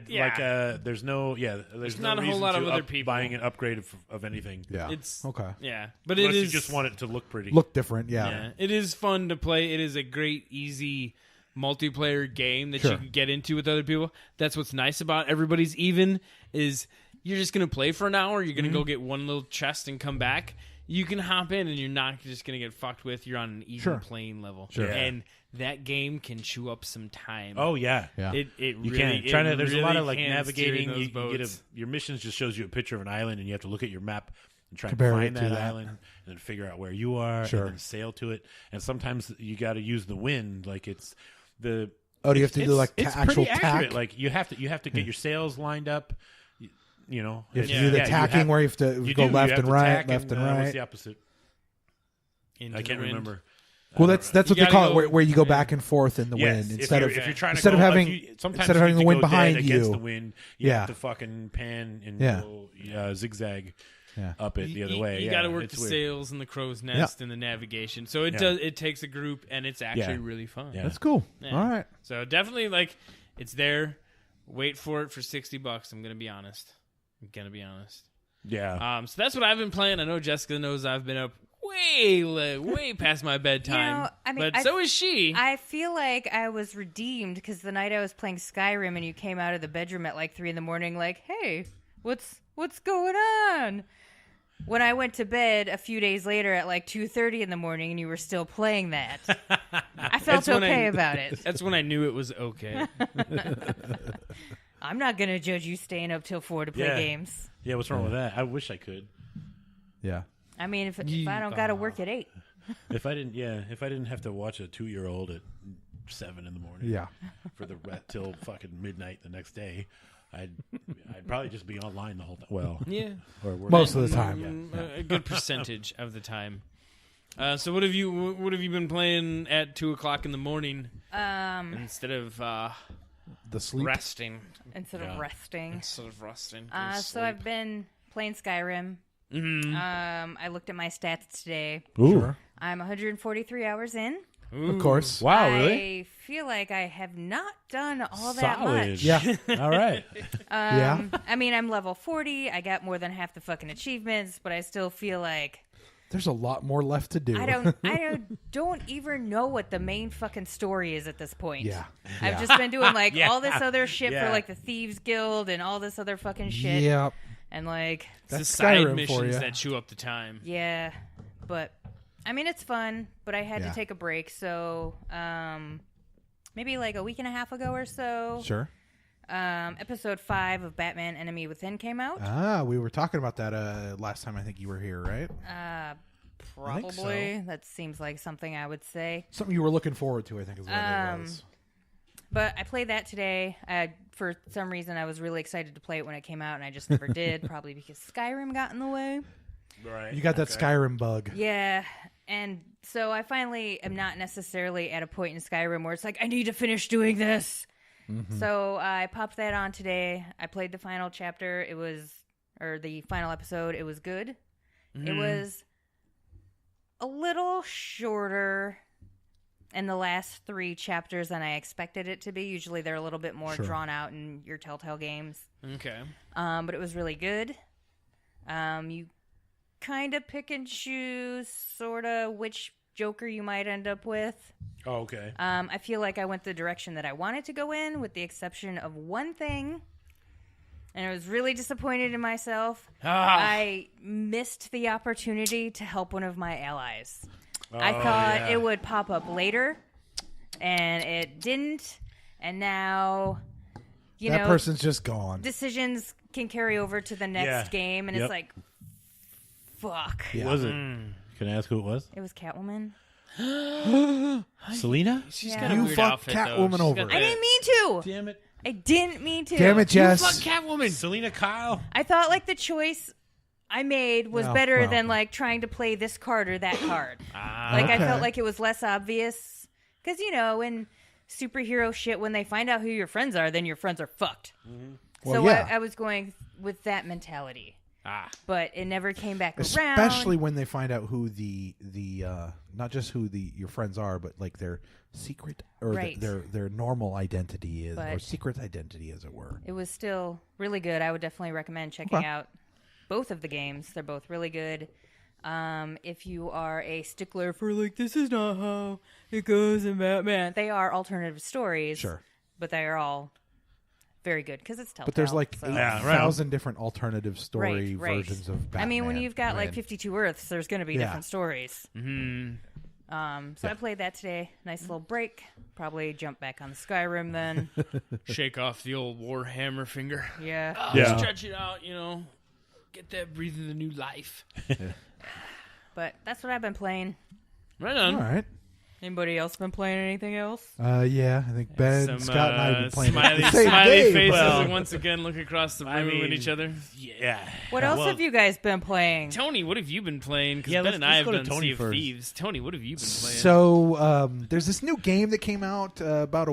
yeah. There's no, there's not no a whole reason lot to of other people. buying an upgrade of anything. Yeah. It's okay. Yeah, but Unless it you is just want it to look pretty. Look different. Yeah. Yeah, it is fun to play. It is a great, easy multiplayer game that you Sure. can get into with other people. That's what's nice about Everybody's Even is you're just going to play for an hour. You're going to go get one little chest and come back. You can hop in and you're not just going to get fucked with. You're on an even Sure. playing level. Sure. Yeah. And that game can chew up some time. Oh yeah. Yeah. It You really, can. it Trying to. There's a lot really of like can navigating. steer those You get boats. your missions just shows you a picture of an island, and you have to look at your map and try Compare to it find to that that. island, and then figure out where you are, Sure. and then sail to it. And sometimes you got to use the wind. Like it's the. Oh, do you have to do like it's actual pretty accurate. tack? Like you have to get your sails lined up. You know, You have to Yeah. do the Yeah, you tacking have- where you have to you go do. left You have and to right, tack left and What's right. the opposite? Into I the can't wind. remember. Well, that's what they gotta call go- it, where you go yeah. back and forth in the Yes, wind if instead you're, of if you're trying to instead go, of having sometimes instead of you having need the to wind go dead behind against you. the wind, you Yeah. have to fucking pan and Yeah. go zigzag Yeah. up it the other way. You Yeah, got to work it's the weird. sails and the crow's nest and the navigation. So it Yeah. does. It takes a group, and it's actually Yeah. really fun. Yeah. That's cool. Yeah. All right. So definitely, like, it's there. Wait for it for $60. I'm gonna be honest. Yeah, So that's what I've been playing. I know Jessica knows I've been up way past my bedtime. I mean, but so is she. I feel like I was redeemed because the night I was playing Skyrim and you came out of the bedroom at like 3 a.m, like, hey, what's going on? When I went to bed a few days later at like 2:30 in the morning and you were still playing that, I felt That's when okay about it. That's when I knew it was okay. I'm not gonna judge you staying up till 4 to play Yeah. games. yeah. What's wrong with that? I wish I could. Yeah. I mean, if I don't gotta work at 8. If I didn't have to watch a 2-year-old at 7 in the morning. Yeah. For the till fucking midnight the next day, I'd probably just be online the whole time. Well, Yeah, or work. Most of the time. a good percentage of the time. So what have you been playing at 2:00 in the morning instead of The sleep. resting? Instead of resting. Instead of resting. So I've been playing Skyrim. Mm-hmm. I looked at my stats today. Ooh. Sure. I'm 143 hours in. Of course. Wow, really? I feel like I have not done all that Solid. much. Yeah. All right. Yeah. I mean, I'm level 40. I got more than half the fucking achievements, but I still feel like There's a lot more left to do. I don't even know what the main fucking story is at this point. Yeah. I've just been doing like Yeah. all this other shit Yeah. for like the Thieves Guild and all this other fucking shit. Yeah. And like, It's the That's side Skyrim for missions ya. that chew up the time. yeah, but I mean it's fun. But I had Yeah. to take a break, so maybe like a week and a half ago or so. Sure. Episode 5 of Batman Enemy Within came out. We were talking about that last time I think you were here, right? Probably. think so. That seems like something I would say. Something you were looking forward to, I think is what it was. But I played that today. For some reason, I was really excited to play it when it came out, and I just never did, probably because Skyrim got in the way. Right. You got that Skyrim bug. Yeah, and so I finally am not necessarily at a point in Skyrim where it's like, I need to finish doing this. So I popped that on today. I played the final chapter. The final episode. It was good. It was a little shorter in the last 3 chapters than I expected it to be. Usually they're a little bit more drawn out in your Telltale games. Okay. But it was really good. You kind of pick and choose sort of which Joker you might end up with. Oh, okay. I feel like I went the direction that I wanted to go in, with the exception of one thing. And I was really disappointed in myself. I missed the opportunity to help one of my allies. I thought it would pop up later, and it didn't. And now, That person's just gone. decisions can carry over to the next Yeah. game, and Yep. it's like, fuck. Who was it? Can I ask who it was? It was Catwoman. Selena? She's Yeah. got a You weird fucked outfit, Catwoman though. She's over. got I the- didn't mean to. Damn it. I didn't mean to. Damn it, Jess. Fuck Catwoman. Selena Kyle? I thought like the choice I made was Oh, better well. than like trying to play this card or that card. I Okay. felt like it was less obvious because in superhero shit, when they find out who your friends are, then your friends are fucked. Well, So yeah. I was going with that mentality, but it never came back Especially around. when they find out who the not just who your friends are, but like their secret or Right. their normal identity is, or But- secret identity, as it were. It was still really good. I would definitely recommend checking Okay. out both of the games. They're both really good. If you are a stickler for like, this is not how it goes in Batman, they are alternative stories. Sure. But they are all very good because it's Telltale. But there's like so- 8,000 different alternative story right. versions of Batman. I mean, when you've got like and- 52 Earths, there's going to be Yeah. different stories. So I played that today. Nice little break. Probably jump back on Skyrim then. Shake off the old Warhammer finger. Yeah. Yeah. Stretch it out, Get that breathing the new life. But that's what I've been playing. Right on. all right. Anybody else been playing anything else? Yeah, I think Ben, Some Scott, and I have been playing smiley, at the same smiley game. faces Well, once again look across the room at each other. Yeah. What else have you guys been playing? Tony, what have you been playing? Because Yeah, Ben let's- and I let's have go to done Tony Sea of first. Thieves. Tony, what have you been playing? So there's this new game that came out about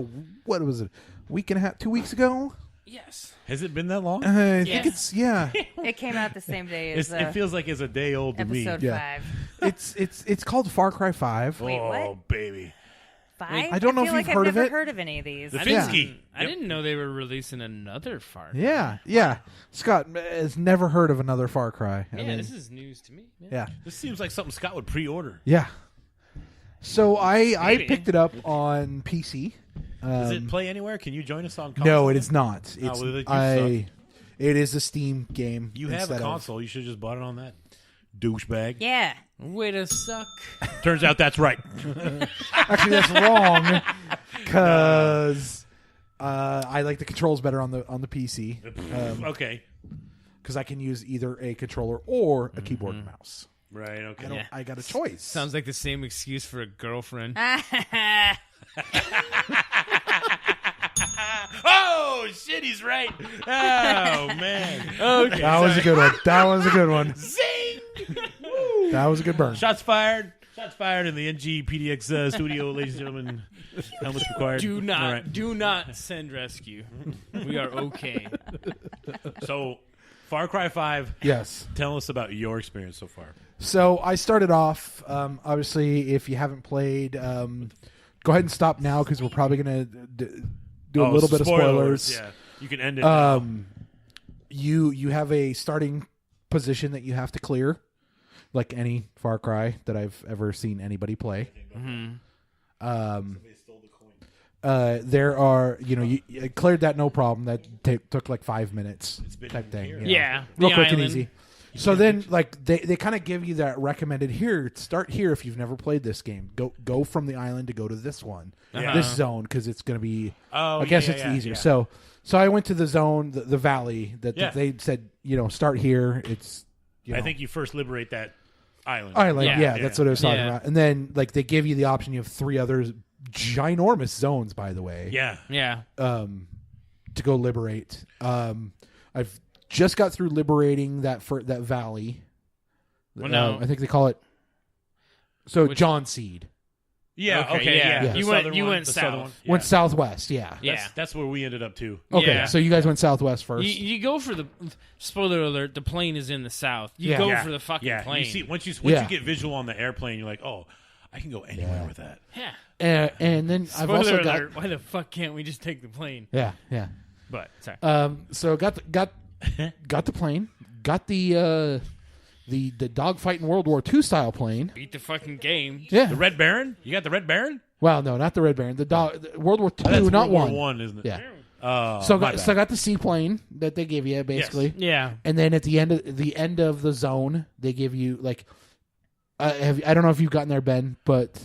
what was it, week and a half, 2 weeks ago? Yes. Has it been that long? I think it's It came out the same day as it feels like it's a day old to me. episode Yeah. 5. it's called Far Cry 5. Wait, oh, what? baby. 5? I don't know feel if like you've heard I've of never it. heard of any of these. The Yeah. Finsky. I didn't know they were releasing another Far Cry. Yeah. Scott has never heard of another Far Cry. I Yeah, mean, this is news to me. man. yeah. This seems like something Scott would pre-order. Yeah. So I Maybe. picked it up on PC. Does it play anywhere? Can you join us on console? No, it is not. It's well, then you it is a Steam game. You have a instead of- console. You should have just bought it on that. Douchebag. Yeah. Way to suck. Turns out that's right. Actually, that's wrong because I like the controls better on the PC Okay. because I can use either a controller or a keyboard and mouse. Right, okay. Yeah. I got a choice. Sounds like the same excuse for a girlfriend. Oh, shit, he's right. Oh, man. Okay. That was a good one. That was a good one. Zing! That was a good burn. Shots fired. Shots fired in the NG PDX studio, ladies and gentlemen. Helmets required. Do not, All right. do not send rescue. We are okay. So, Far Cry 5. Yes. Tell us about your experience so far. So I started off. Obviously, if you haven't played, go ahead and stop now because we're probably going to do a little bit of spoilers. Yeah, you can end it. Now. You have a starting position that you have to clear. like any Far Cry that I've ever seen anybody play. There are, you cleared that no problem. That took like 5 minutes type thing. you know. Yeah, Real the quick and island. easy. So then, like they kind of give you that recommended here. Start here if you've never played this game. Go from the island to go to this one, this zone, because it's going to be. Oh, I guess yeah, it's yeah, easier. yeah. So I went to the zone, the valley that Yeah. they said, start here. It's. I think you first liberate that island. Island, Yeah. that's what I was talking Yeah. about. And then like they give you the option. You have 3 other ginormous zones, by the way. Yeah. Yeah. To go liberate. I've just got through liberating that valley. Well, no. I think they call it. So John Seed Yeah. Okay, Okay. yeah. Yeah. You The went- southern you one, went the southern south. one. went southwest. Yeah. Yeah. That's where we ended up too. Okay. Yeah. So you guys went southwest first. You go for the spoiler alert. The plane is in the south. You Yeah. go Yeah. for the fucking Yeah. plane. You see, once you Yeah. get visual on the airplane, you're like, oh, I can go anywhere with that. yeah. And then I've Spoiler also alert. got. Why the fuck can't we just take the plane? Yeah. Yeah. But sorry. So got the plane. Got the dogfighting World War II style plane. Beat the fucking game. Yeah. The Red Baron? You got the Red Baron? Well, no, not the Red Baron. The World War II, That's not World one. War One, isn't it? Yeah. So I got the seaplane that they give you basically. Yeah. And then at the end of the zone, they give you like, I don't know if you've gotten there, Ben, but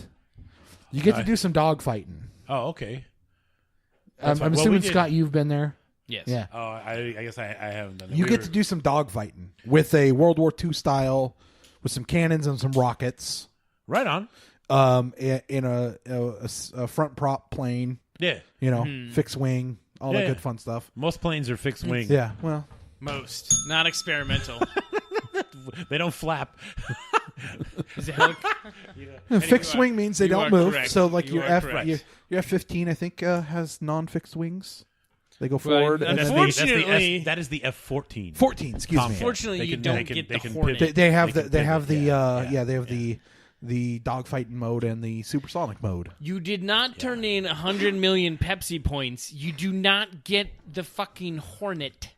you get to do some dog fighting. Oh, okay. I'm fine. Well, assuming we did- Scott, you've been there. Yes. Yeah, Oh, I guess I haven't done that. you We get were- to do some dog fighting with a World War II style, with some cannons and some rockets. right on. In a front prop plane, Yeah. fixed wing, all that Yeah. good fun stuff. Most planes are fixed wing. Yeah, well, Most. Not experimental. They don't flap. Is it fixed wing means they you don't are move. correct. So like You your are correct. your F-15, I think has non-fixed wings. They go Well, forward. And That's then the, they, that's the Fortunately- that is the F-14. 14, excuse me. Unfortunately, They you can- don't they can- get they the can Hornet. pivot. They have They the can pivot, they have the dogfighting mode and the supersonic mode. You did not turn in 100 million Pepsi points. You do not get the fucking Hornet.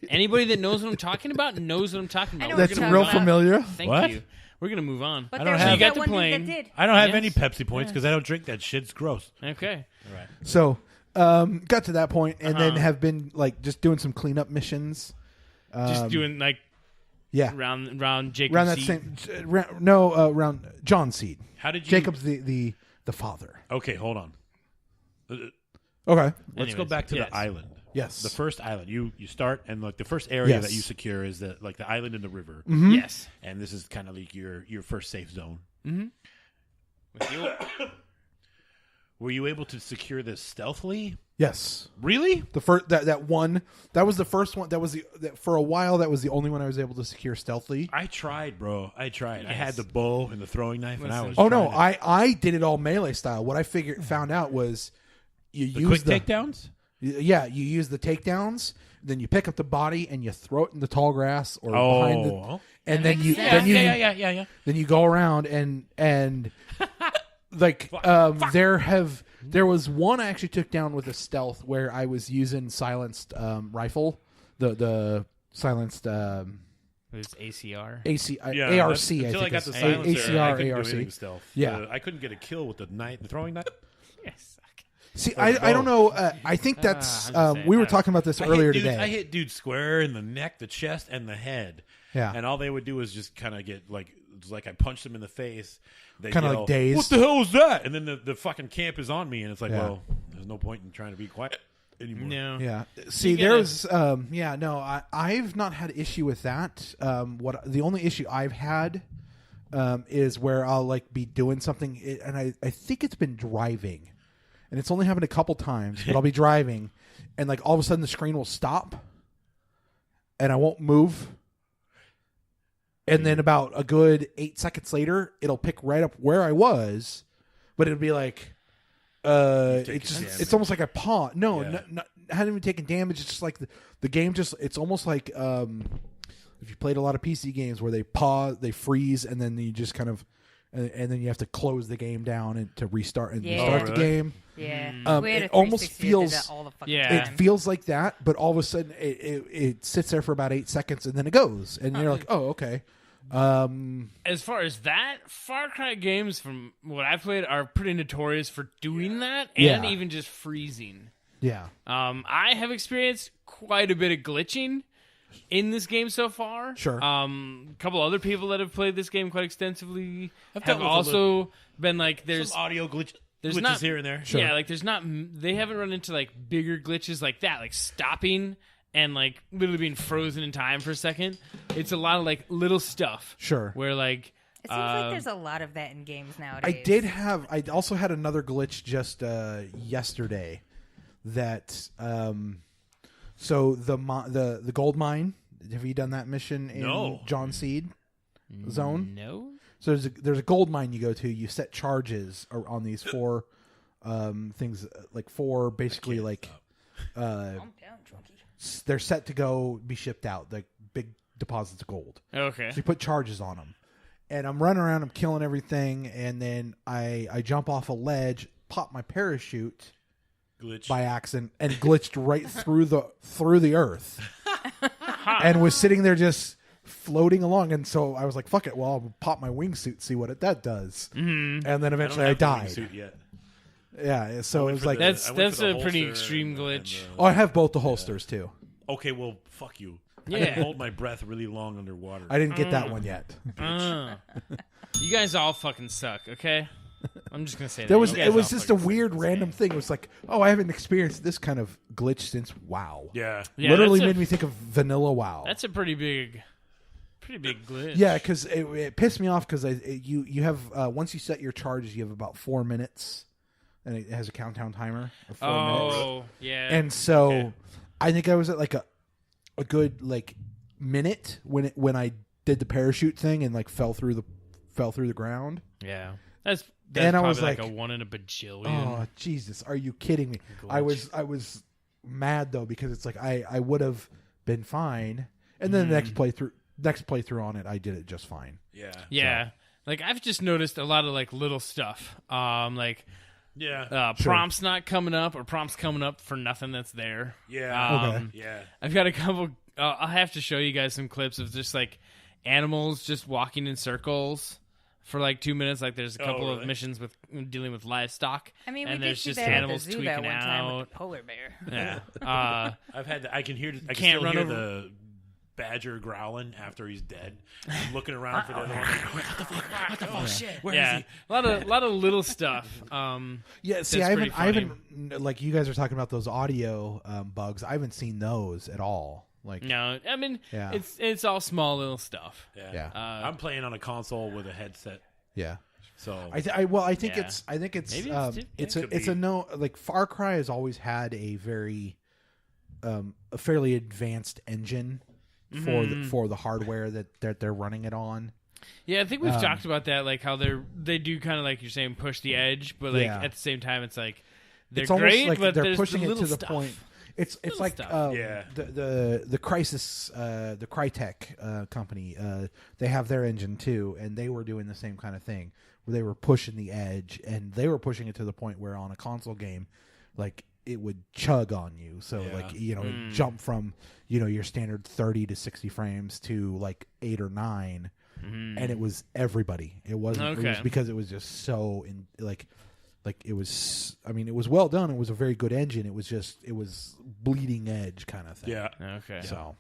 Anybody that knows what I'm talking about knows what I'm talking about. I know We're what That's you're gonna real move on. familiar. Thank What? you. We're gonna move on. But I there don't was have- You got that the one dude plane. that did. I don't have Yes. any Pepsi points because I don't drink that shit. It's gross. Okay. So got to that point and then have been like just doing some cleanup missions. Just doing like Yeah, round Jacob. around that Seed. same around John Seed. How did you? Jacob's the father. Okay, hold on. Okay. Let's go Anyways, back to yes. the island. Yes. The first island. You start and like the first area Yes. that you secure is the island in the river, Yes. and this is kind of like your first safe zone. With you. Were you able to secure this stealthily? Yes. Really? The first that was the first one. That was for a while. That was the only one I was able to secure stealthily. I tried, bro. I tried. I Yes. had the bow and the throwing knife, and I Listen. was. Oh no, trying I did it all melee style. What I found out was you the use quick takedowns. Yeah, you use the takedowns. Then you pick up the body and you throw it in the tall grass or Oh, behind the. And then you sense. yeah. then you go around and like there was one I actually took down with a stealth where I was using silenced rifle, the silenced It's ACR. AC Yeah, ARC. that's- I until think I got it's the silencer, I ACR couldn't do ARC. anything stealth. Yeah. I couldn't get a kill with the throwing knife. Yes. See, I don't know. I think that's I'm just saying, we were I- talking about this I earlier hit dudes, today. I hit dudes square in the neck, the chest, and the head. Yeah. And all they would do was just kind of get like, it's like I punched them in the face. They Kinda like yell, dazed. What the hell was that? And then the fucking camp is on me, and it's like, Yeah. well, there's no point in trying to be quiet anymore. No. Yeah. See, gotta- there's I've not had issue with that. What the only issue I've had is where I'll like be doing something and I think it's been driving. And it's only happened a couple times, but I'll be driving and like all of a sudden the screen will stop and I won't move. And then about a good 8 seconds later, it'll pick right up where I was, but it'll be like it's almost like a pause. No, Yeah. I hadn't even taken damage. It's just like the game it's almost like if you played a lot of PC games where they pause, they freeze, and then you just kind of and then you have to close the game down and to restart and Yeah. restart Oh, the really? game. Yeah. We had it a almost 360 that did feels- that all the fucking Yeah. It time. feels like that, but all of a sudden it sits there for about 8 seconds and then it goes, and you're like, oh, okay. As far as that, Far Cry games from what I've played are pretty notorious for doing that and Yeah. even just freezing. Yeah. I have experienced quite a bit of glitching in this game so far. Sure. A couple other people that have played this game quite extensively I've have dealt with a also been like, there's Some audio glitches not- here and there. Yeah, like there's not. They haven't run into like bigger glitches like that, like stopping and like literally being frozen in time for a second. It's a lot of like little stuff. Sure. Where like It seems like there's a lot of that in games nowadays. I also had another glitch just yesterday that so the gold mine, have you done that mission in No. John Seed zone? no. So there's a gold mine you go to, you set charges on these 4 things, like 4 basically like Calm down, drunkie. they're set to go be shipped out, like big deposits of gold. Okay. So you put charges on them. And I'm running around, I'm killing everything, and then I jump off a ledge, pop my parachute Glitch. by accident, and glitched right through the earth. And was sitting there just floating along. And so I was like, fuck it, well, I'll pop my wingsuit, see what that does. Mm-hmm. And then eventually I have the died. wingsuit yet. Yeah, so it was like, That's I went for the a pretty holster extreme and glitch. oh, I have both the holsters too. Okay, well, fuck you. I Yeah. can hold my breath really long underwater. I didn't get that one yet. You guys all fucking suck. Okay. I'm just gonna say There that. was You guys it was all just a fucking weird suck. random thing. It was like, oh, I haven't experienced this kind of glitch since WoW. Yeah. Yeah, Literally that's made me think of vanilla WoW. That's a pretty big glitch. Yeah, because it pissed me off because you have once you set your charges, you have about 4 minutes, and it has a countdown timer of 4 minutes. Oh, yeah. And so Okay. I think I was at like a good like minute when I did the parachute thing and like fell through the ground. yeah. That's And I probably was like like, a 1 in a bajillion. Oh Jesus, are you kidding me? I was mad though because it's like I would have been fine, and then the next playthrough on it, I did it just fine. Yeah. Yeah. Like I've just noticed a lot of like little stuff. Like Yeah. prompts not coming up or prompts coming up for nothing that's there. Yeah. Okay. Yeah. I've got a couple. I'll have to show you guys some clips of just like animals just walking in circles for like 2 minutes. Like there's a couple of really? missions with dealing with livestock. I mean, and we did there's see just that at the animals zoo tweaking that one time out. with the polar bear. Yeah. I've had. I can hear. I can Can't still run hear over- the badger growling after he's dead. I'm looking around for the other one. What the fuck? Shit. Where is Yeah, he? a lot of little stuff. Yeah, see, That's I pretty haven't like you guys are talking about those audio bugs. I haven't seen those at all. Like, No, I mean Yeah. it's all small little stuff. Yeah. I'm playing on a console with a headset, yeah. so I think Yeah. it's Maybe it's different. Could be. no like Far Cry has always had a very a fairly advanced engine for the hardware that they're running it on. Yeah, I think we've talked about that, like how they do kind of like you're saying push the edge, but like Yeah. at the same time it's like they're It's almost great, like but they're there's pushing the it little to the stuff. point. It's Little like stuff. Yeah. the Crysis the Crytek company they have their engine too, and they were doing the same kind of thing where they were pushing the edge, and they were pushing it to the point where on a console game, like it would chug on you. So Yeah. like it'd jump from your standard 30 to 60 frames to like 8 or 9, and it was everybody. It wasn't. It was Okay. because it was just so in like it was. I mean, it was well done. It was a very good engine. It was bleeding edge kind of thing. yeah. Okay. So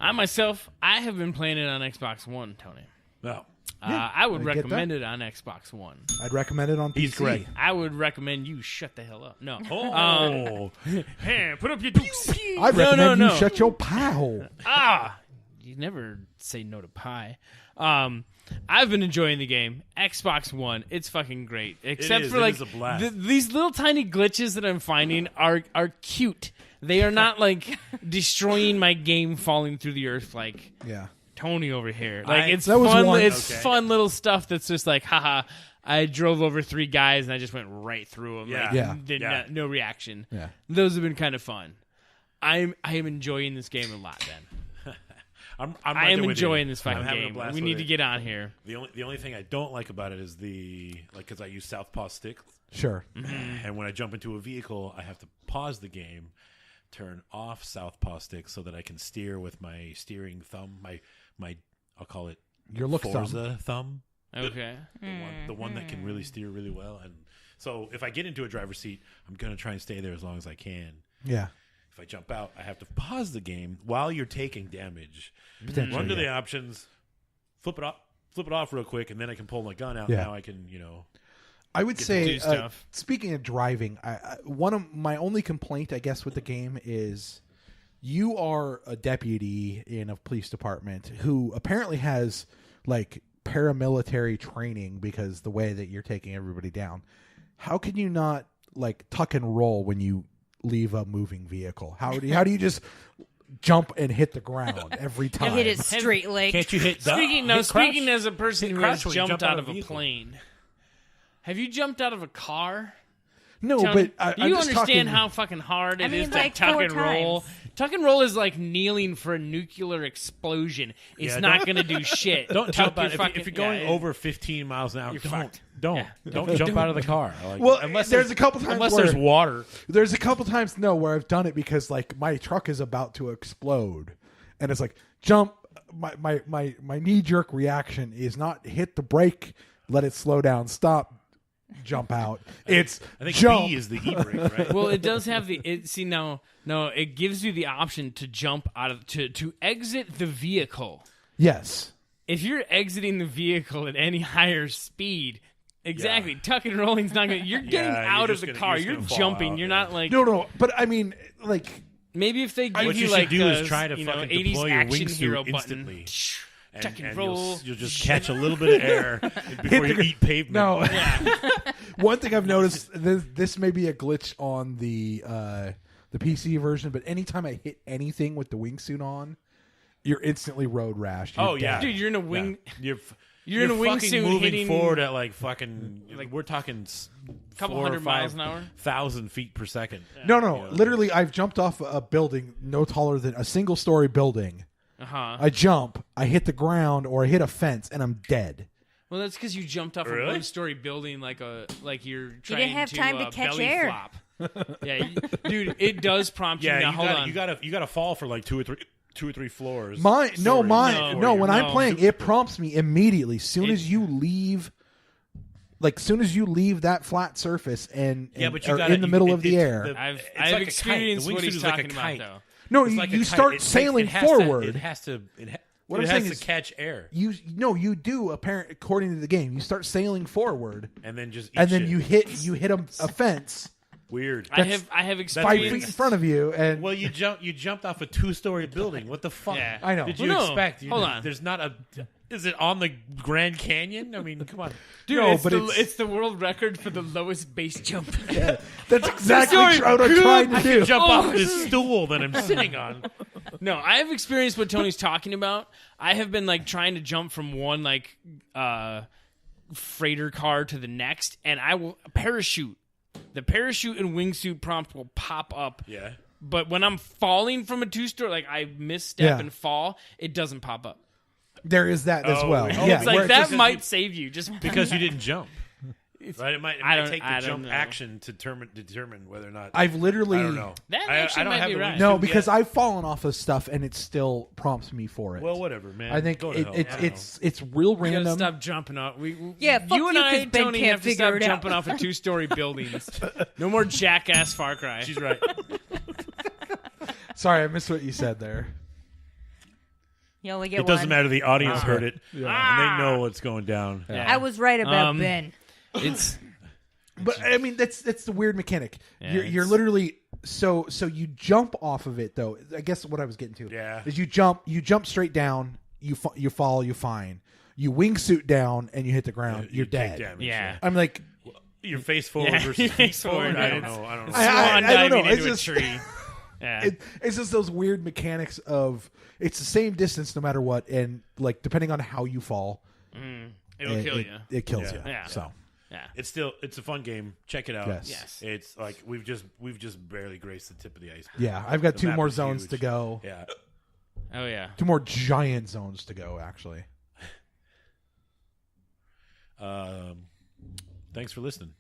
I have been playing it on Xbox One, Tony. No. I would I get recommend it on Xbox One. I'd recommend it on PC. He's great. I would recommend you shut the hell up. No. Oh. Hey, put up your dukes. I'd No, recommend no, you no. shut your pie hole. You never say no to pie. I've been enjoying the game. Xbox One, it's fucking great. Except is. for It like is a blast. these little tiny glitches that I'm finding are cute. They are not like destroying my game, falling through the earth like Yeah. Tony over here. Like it's That was fun. one- It's Okay. fun little stuff that's just like, haha. I drove over 3 guys and I just went right through them. Yeah. Like, Yeah. did Yeah. no reaction. Yeah. Those have been kind of fun. I am enjoying this game a lot. Then I'm I right am there with you. enjoying this I'm fucking having a game. blast We with need to it. get on here. The only thing I don't like about it is because I use Southpaw sticks, Sure. and when I jump into a vehicle, I have to pause the game, turn off Southpaw sticks so that I can steer with my steering thumb, my I'll call it Your look Forza thumb. Okay. The one that can really steer really well. And so if I get into a driver's seat, I'm going to try and stay there as long as I can. Yeah. If I jump out, I have to pause the game while you're taking damage. Potentially, Run to the yeah. options, flip it off real quick, and then I can pull my gun out. Yeah. Now I can, I would do say, stuff. speaking of driving, one of my only complaint, I guess, with the game is you are a deputy in a police department who apparently has like paramilitary training because the way that you're taking everybody down. How can you not like tuck and roll when you leave a moving vehicle? How do you just jump and hit the ground every time? Hit it straight leg. Can't you hit Speaking as a person Hit who has crouch when you jumped jump out out of of a a vehicle. plane, have you jumped out of a car? No, Tony? but Do you I'm just understand talking, how fucking hard it is mean, to like tuck 4 and roll? times. Tuck and roll is like kneeling for a nuclear explosion. It's Yeah, not don't- going to do shit. Don't Tuck jump your out. fucking- If you're going yeah, over 15 miles an hour, You're don't fucked. don't Yeah. don't jump out of the car. Like, Well, unless there's a couple times unless where- there's water. There's a couple times where I've done it because like my truck is about to explode, and it's like jump. My knee jerk reaction is not hit the brake, let it slow down, stop, jump out. It's I think jump. B is the e-brake, right? Well, it does have the it gives you the option to jump out of to exit the vehicle. Yes. If you're exiting the vehicle at any higher speed, exactly, tuck and rolling's not going to. You're getting you're out of just the gonna- car. you're You're just gonna fall jumping. out, You're yeah. not like No, but I mean, like, maybe if they give What you you should like do the is try to fucking 80s deploy your action wingsuit hero instantly. button. And, Tuck and and roll. you'll just catch a little bit of air before you eat pavement. no. One thing I've noticed, this may be a glitch on the PC version, but anytime I hit anything with the wingsuit on, you're instantly road rash. You're Oh yeah, dead. Dude, you're in a wing. Yeah. You're in a fucking wingsuit moving hitting forward at like fucking we're talking couple 4 or hundred miles 5 an hour. 1,000 feet per second. No. Literally, I've jumped off a building no taller than a single-story building. Uh-huh. I jump, I hit the ground, or I hit a fence, and I'm dead. Well, that's because you jumped off a Really? one-story building like you're trying didn't have time to catch belly air. flop. Yeah, dude, it does prompt you. Yeah, Now, hold on. you gotta fall for like two or three floors. When No, I'm no. playing, it prompts me immediately. Soon as you leave that flat surface and but you are gotta, in the middle it- of the it's air. I've it's like a kite. experienced The what wingsuit he's is like a talking about, kite. though. No, It's like a you kite. start It sailing has to- forward. it has to What I'm saying to is- catch air you do according to the game. You start sailing forward, and then just eat and then shit. you hit a fence Weird. I have 5 experienced. feet in front of you, and Well, you jumped off a 2-story building. What the fuck? Yeah. I know. Did you Well, no. expect? Hold on. There's not a. Is it on the Grand Canyon? I mean, come on. Dude, No, it's, but it's the world record for the lowest base jump. that's exactly Sorry, what I'm trying to do. Jump off this stool that I'm sitting on. No, I have experienced what Tony's talking about. I have been like trying to jump from one freighter car to the next, and I will parachute. The parachute and wingsuit prompt will pop up. Yeah. But when I'm falling from a 2-story, like I misstep Yeah. and fall, it doesn't pop up. There is that as Oh, well. it's Yeah, It's where like it that just- might save you. Just Because you didn't jump. Right? It I might don't- take I the don't jump know. action to determine whether or not. I've literally I don't know. That I actually don't might have be the right. wingsuit no yet. because I've fallen off of stuff and it still prompts me for it. Well, whatever, man. I think Go to hell. I don't it's real We gotta random. stop jumping off. Yeah, fuck you and you, I, 'cause Ben Tony, can't have to figure stop it out. jumping off of 2-story buildings. No more jackass Far Cry. know. She's right. Sorry, I missed what you said there. You only get It doesn't one. matter. The audience heard it, and they know what's going down. Yeah. I was right about Ben. It's But I mean, that's the weird mechanic. Yeah, you're it's- literally so you jump off of it though. I guess what I was getting to Yeah. is you jump straight down. You fall, you fine. You wingsuit down and you hit the ground. You you're take dead. damage, yeah. I'm like, Your face forward Yeah, versus face forward, I don't yeah. know. I don't know. Swan I don't know. diving It's into just- a tree. Yeah. it's just those weird mechanics of it's the same distance no matter what, and like depending on how you fall, It'll kill you. It kills Yeah. you. Yeah. So Yeah. It's a fun game. Check it out. Yes. Yes. It's like we've just barely graced the tip of the iceberg. yeah, I've got The 2 map more is zones huge. to go. Yeah. Oh yeah. 2 more giant zones to go. Actually, Thanks for listening.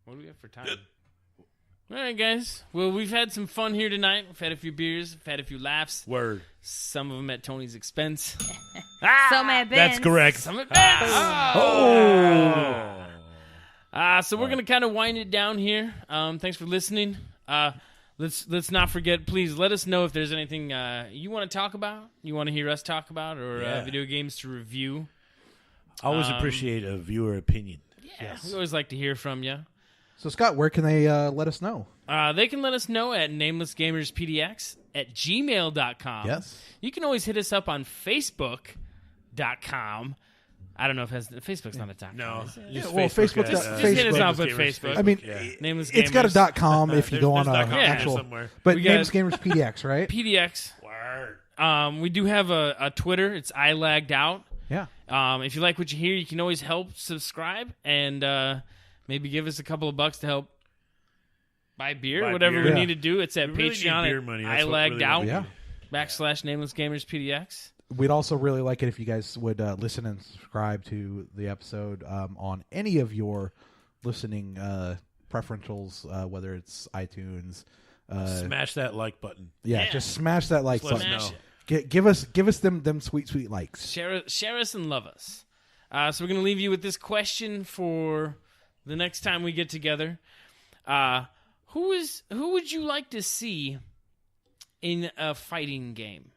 What do we have for time? All right, guys. Well, we've had some fun here tonight. We've had a few beers. We've had a few laughs. Word. Some of them at Tony's expense. Some at Ben's. That's correct. Some at Ben's. So we're gonna kind of wind it down here. Thanks for listening. Let's not forget. Please let us know if there's anything you want to talk about, you want to hear us talk about, or video games to review. I always appreciate a viewer opinion. Yeah, we always like to hear from you. So, Scott, where can they let us know? They can let us know at namelessgamerspdx@gmail.com. Yes. You can always hit us up on Facebook.com. I don't know if Facebook's not a .com. No. is it? Just well, Facebook, Facebook's Just hit us up at Nameless Facebook. I mean, Nameless it's got Gamers. a .com if you go on there's a .com there actual. somewhere. But We got- Nameless Gamers PDX, right? PDX. Word. We do have a Twitter. It's iLaggedOut. Yeah. If you like what you hear, you can always help subscribe and maybe give us a couple of bucks to help buy beer, Buy whatever beer. we need to do. It's at We really need Patreon beer at money. That's what really iLaggedOut Yeah. / Nameless Gamers PDX. We'd also really like it if you guys would listen and subscribe to the episode on any of your listening preferentials, whether it's iTunes. Smash that like button. Yeah, just smash that like Let us button. know. Smash Give us them sweet likes. Share us and love us. So we're going to leave you with this question for the next time we get together. Who would you like to see in a fighting game?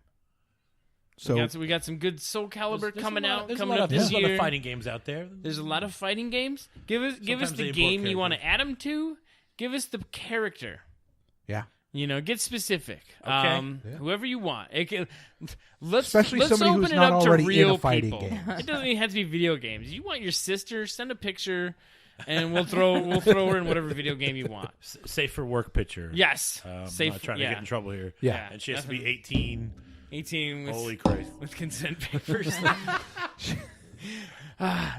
So We got some good Soul Calibur coming out There's coming a lot up of, this there's a lot year. of fighting games out there. There's a lot of fighting games. Give us Sometimes the they import game you want to characters. add them to. Give us the character. yeah, Get specific. Okay. Whoever you want. Let's Especially let's somebody open who's it not up to already in a real fighting people. game. It doesn't even have to be video games. You want your sister? Send a picture, and we'll throw her in whatever video game you want. Safe for work picture. Yes, I'm safe. not trying yeah. to get in trouble here. Yeah. And she has to be definitely. 18. 18 with, Holy Christ. with consent papers.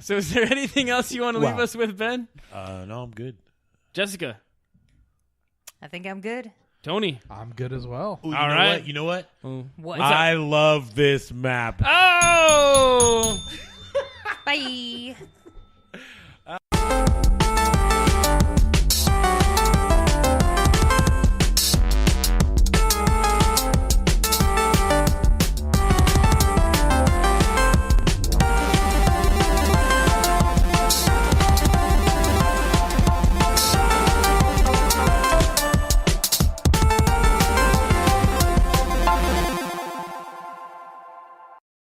So, is there anything else you want to leave Wow. us with, Ben? No, I'm good. Jessica, I think I'm good. Tony. I'm good as well. Ooh, All right. You know what? What? I love this map. Oh. Bye.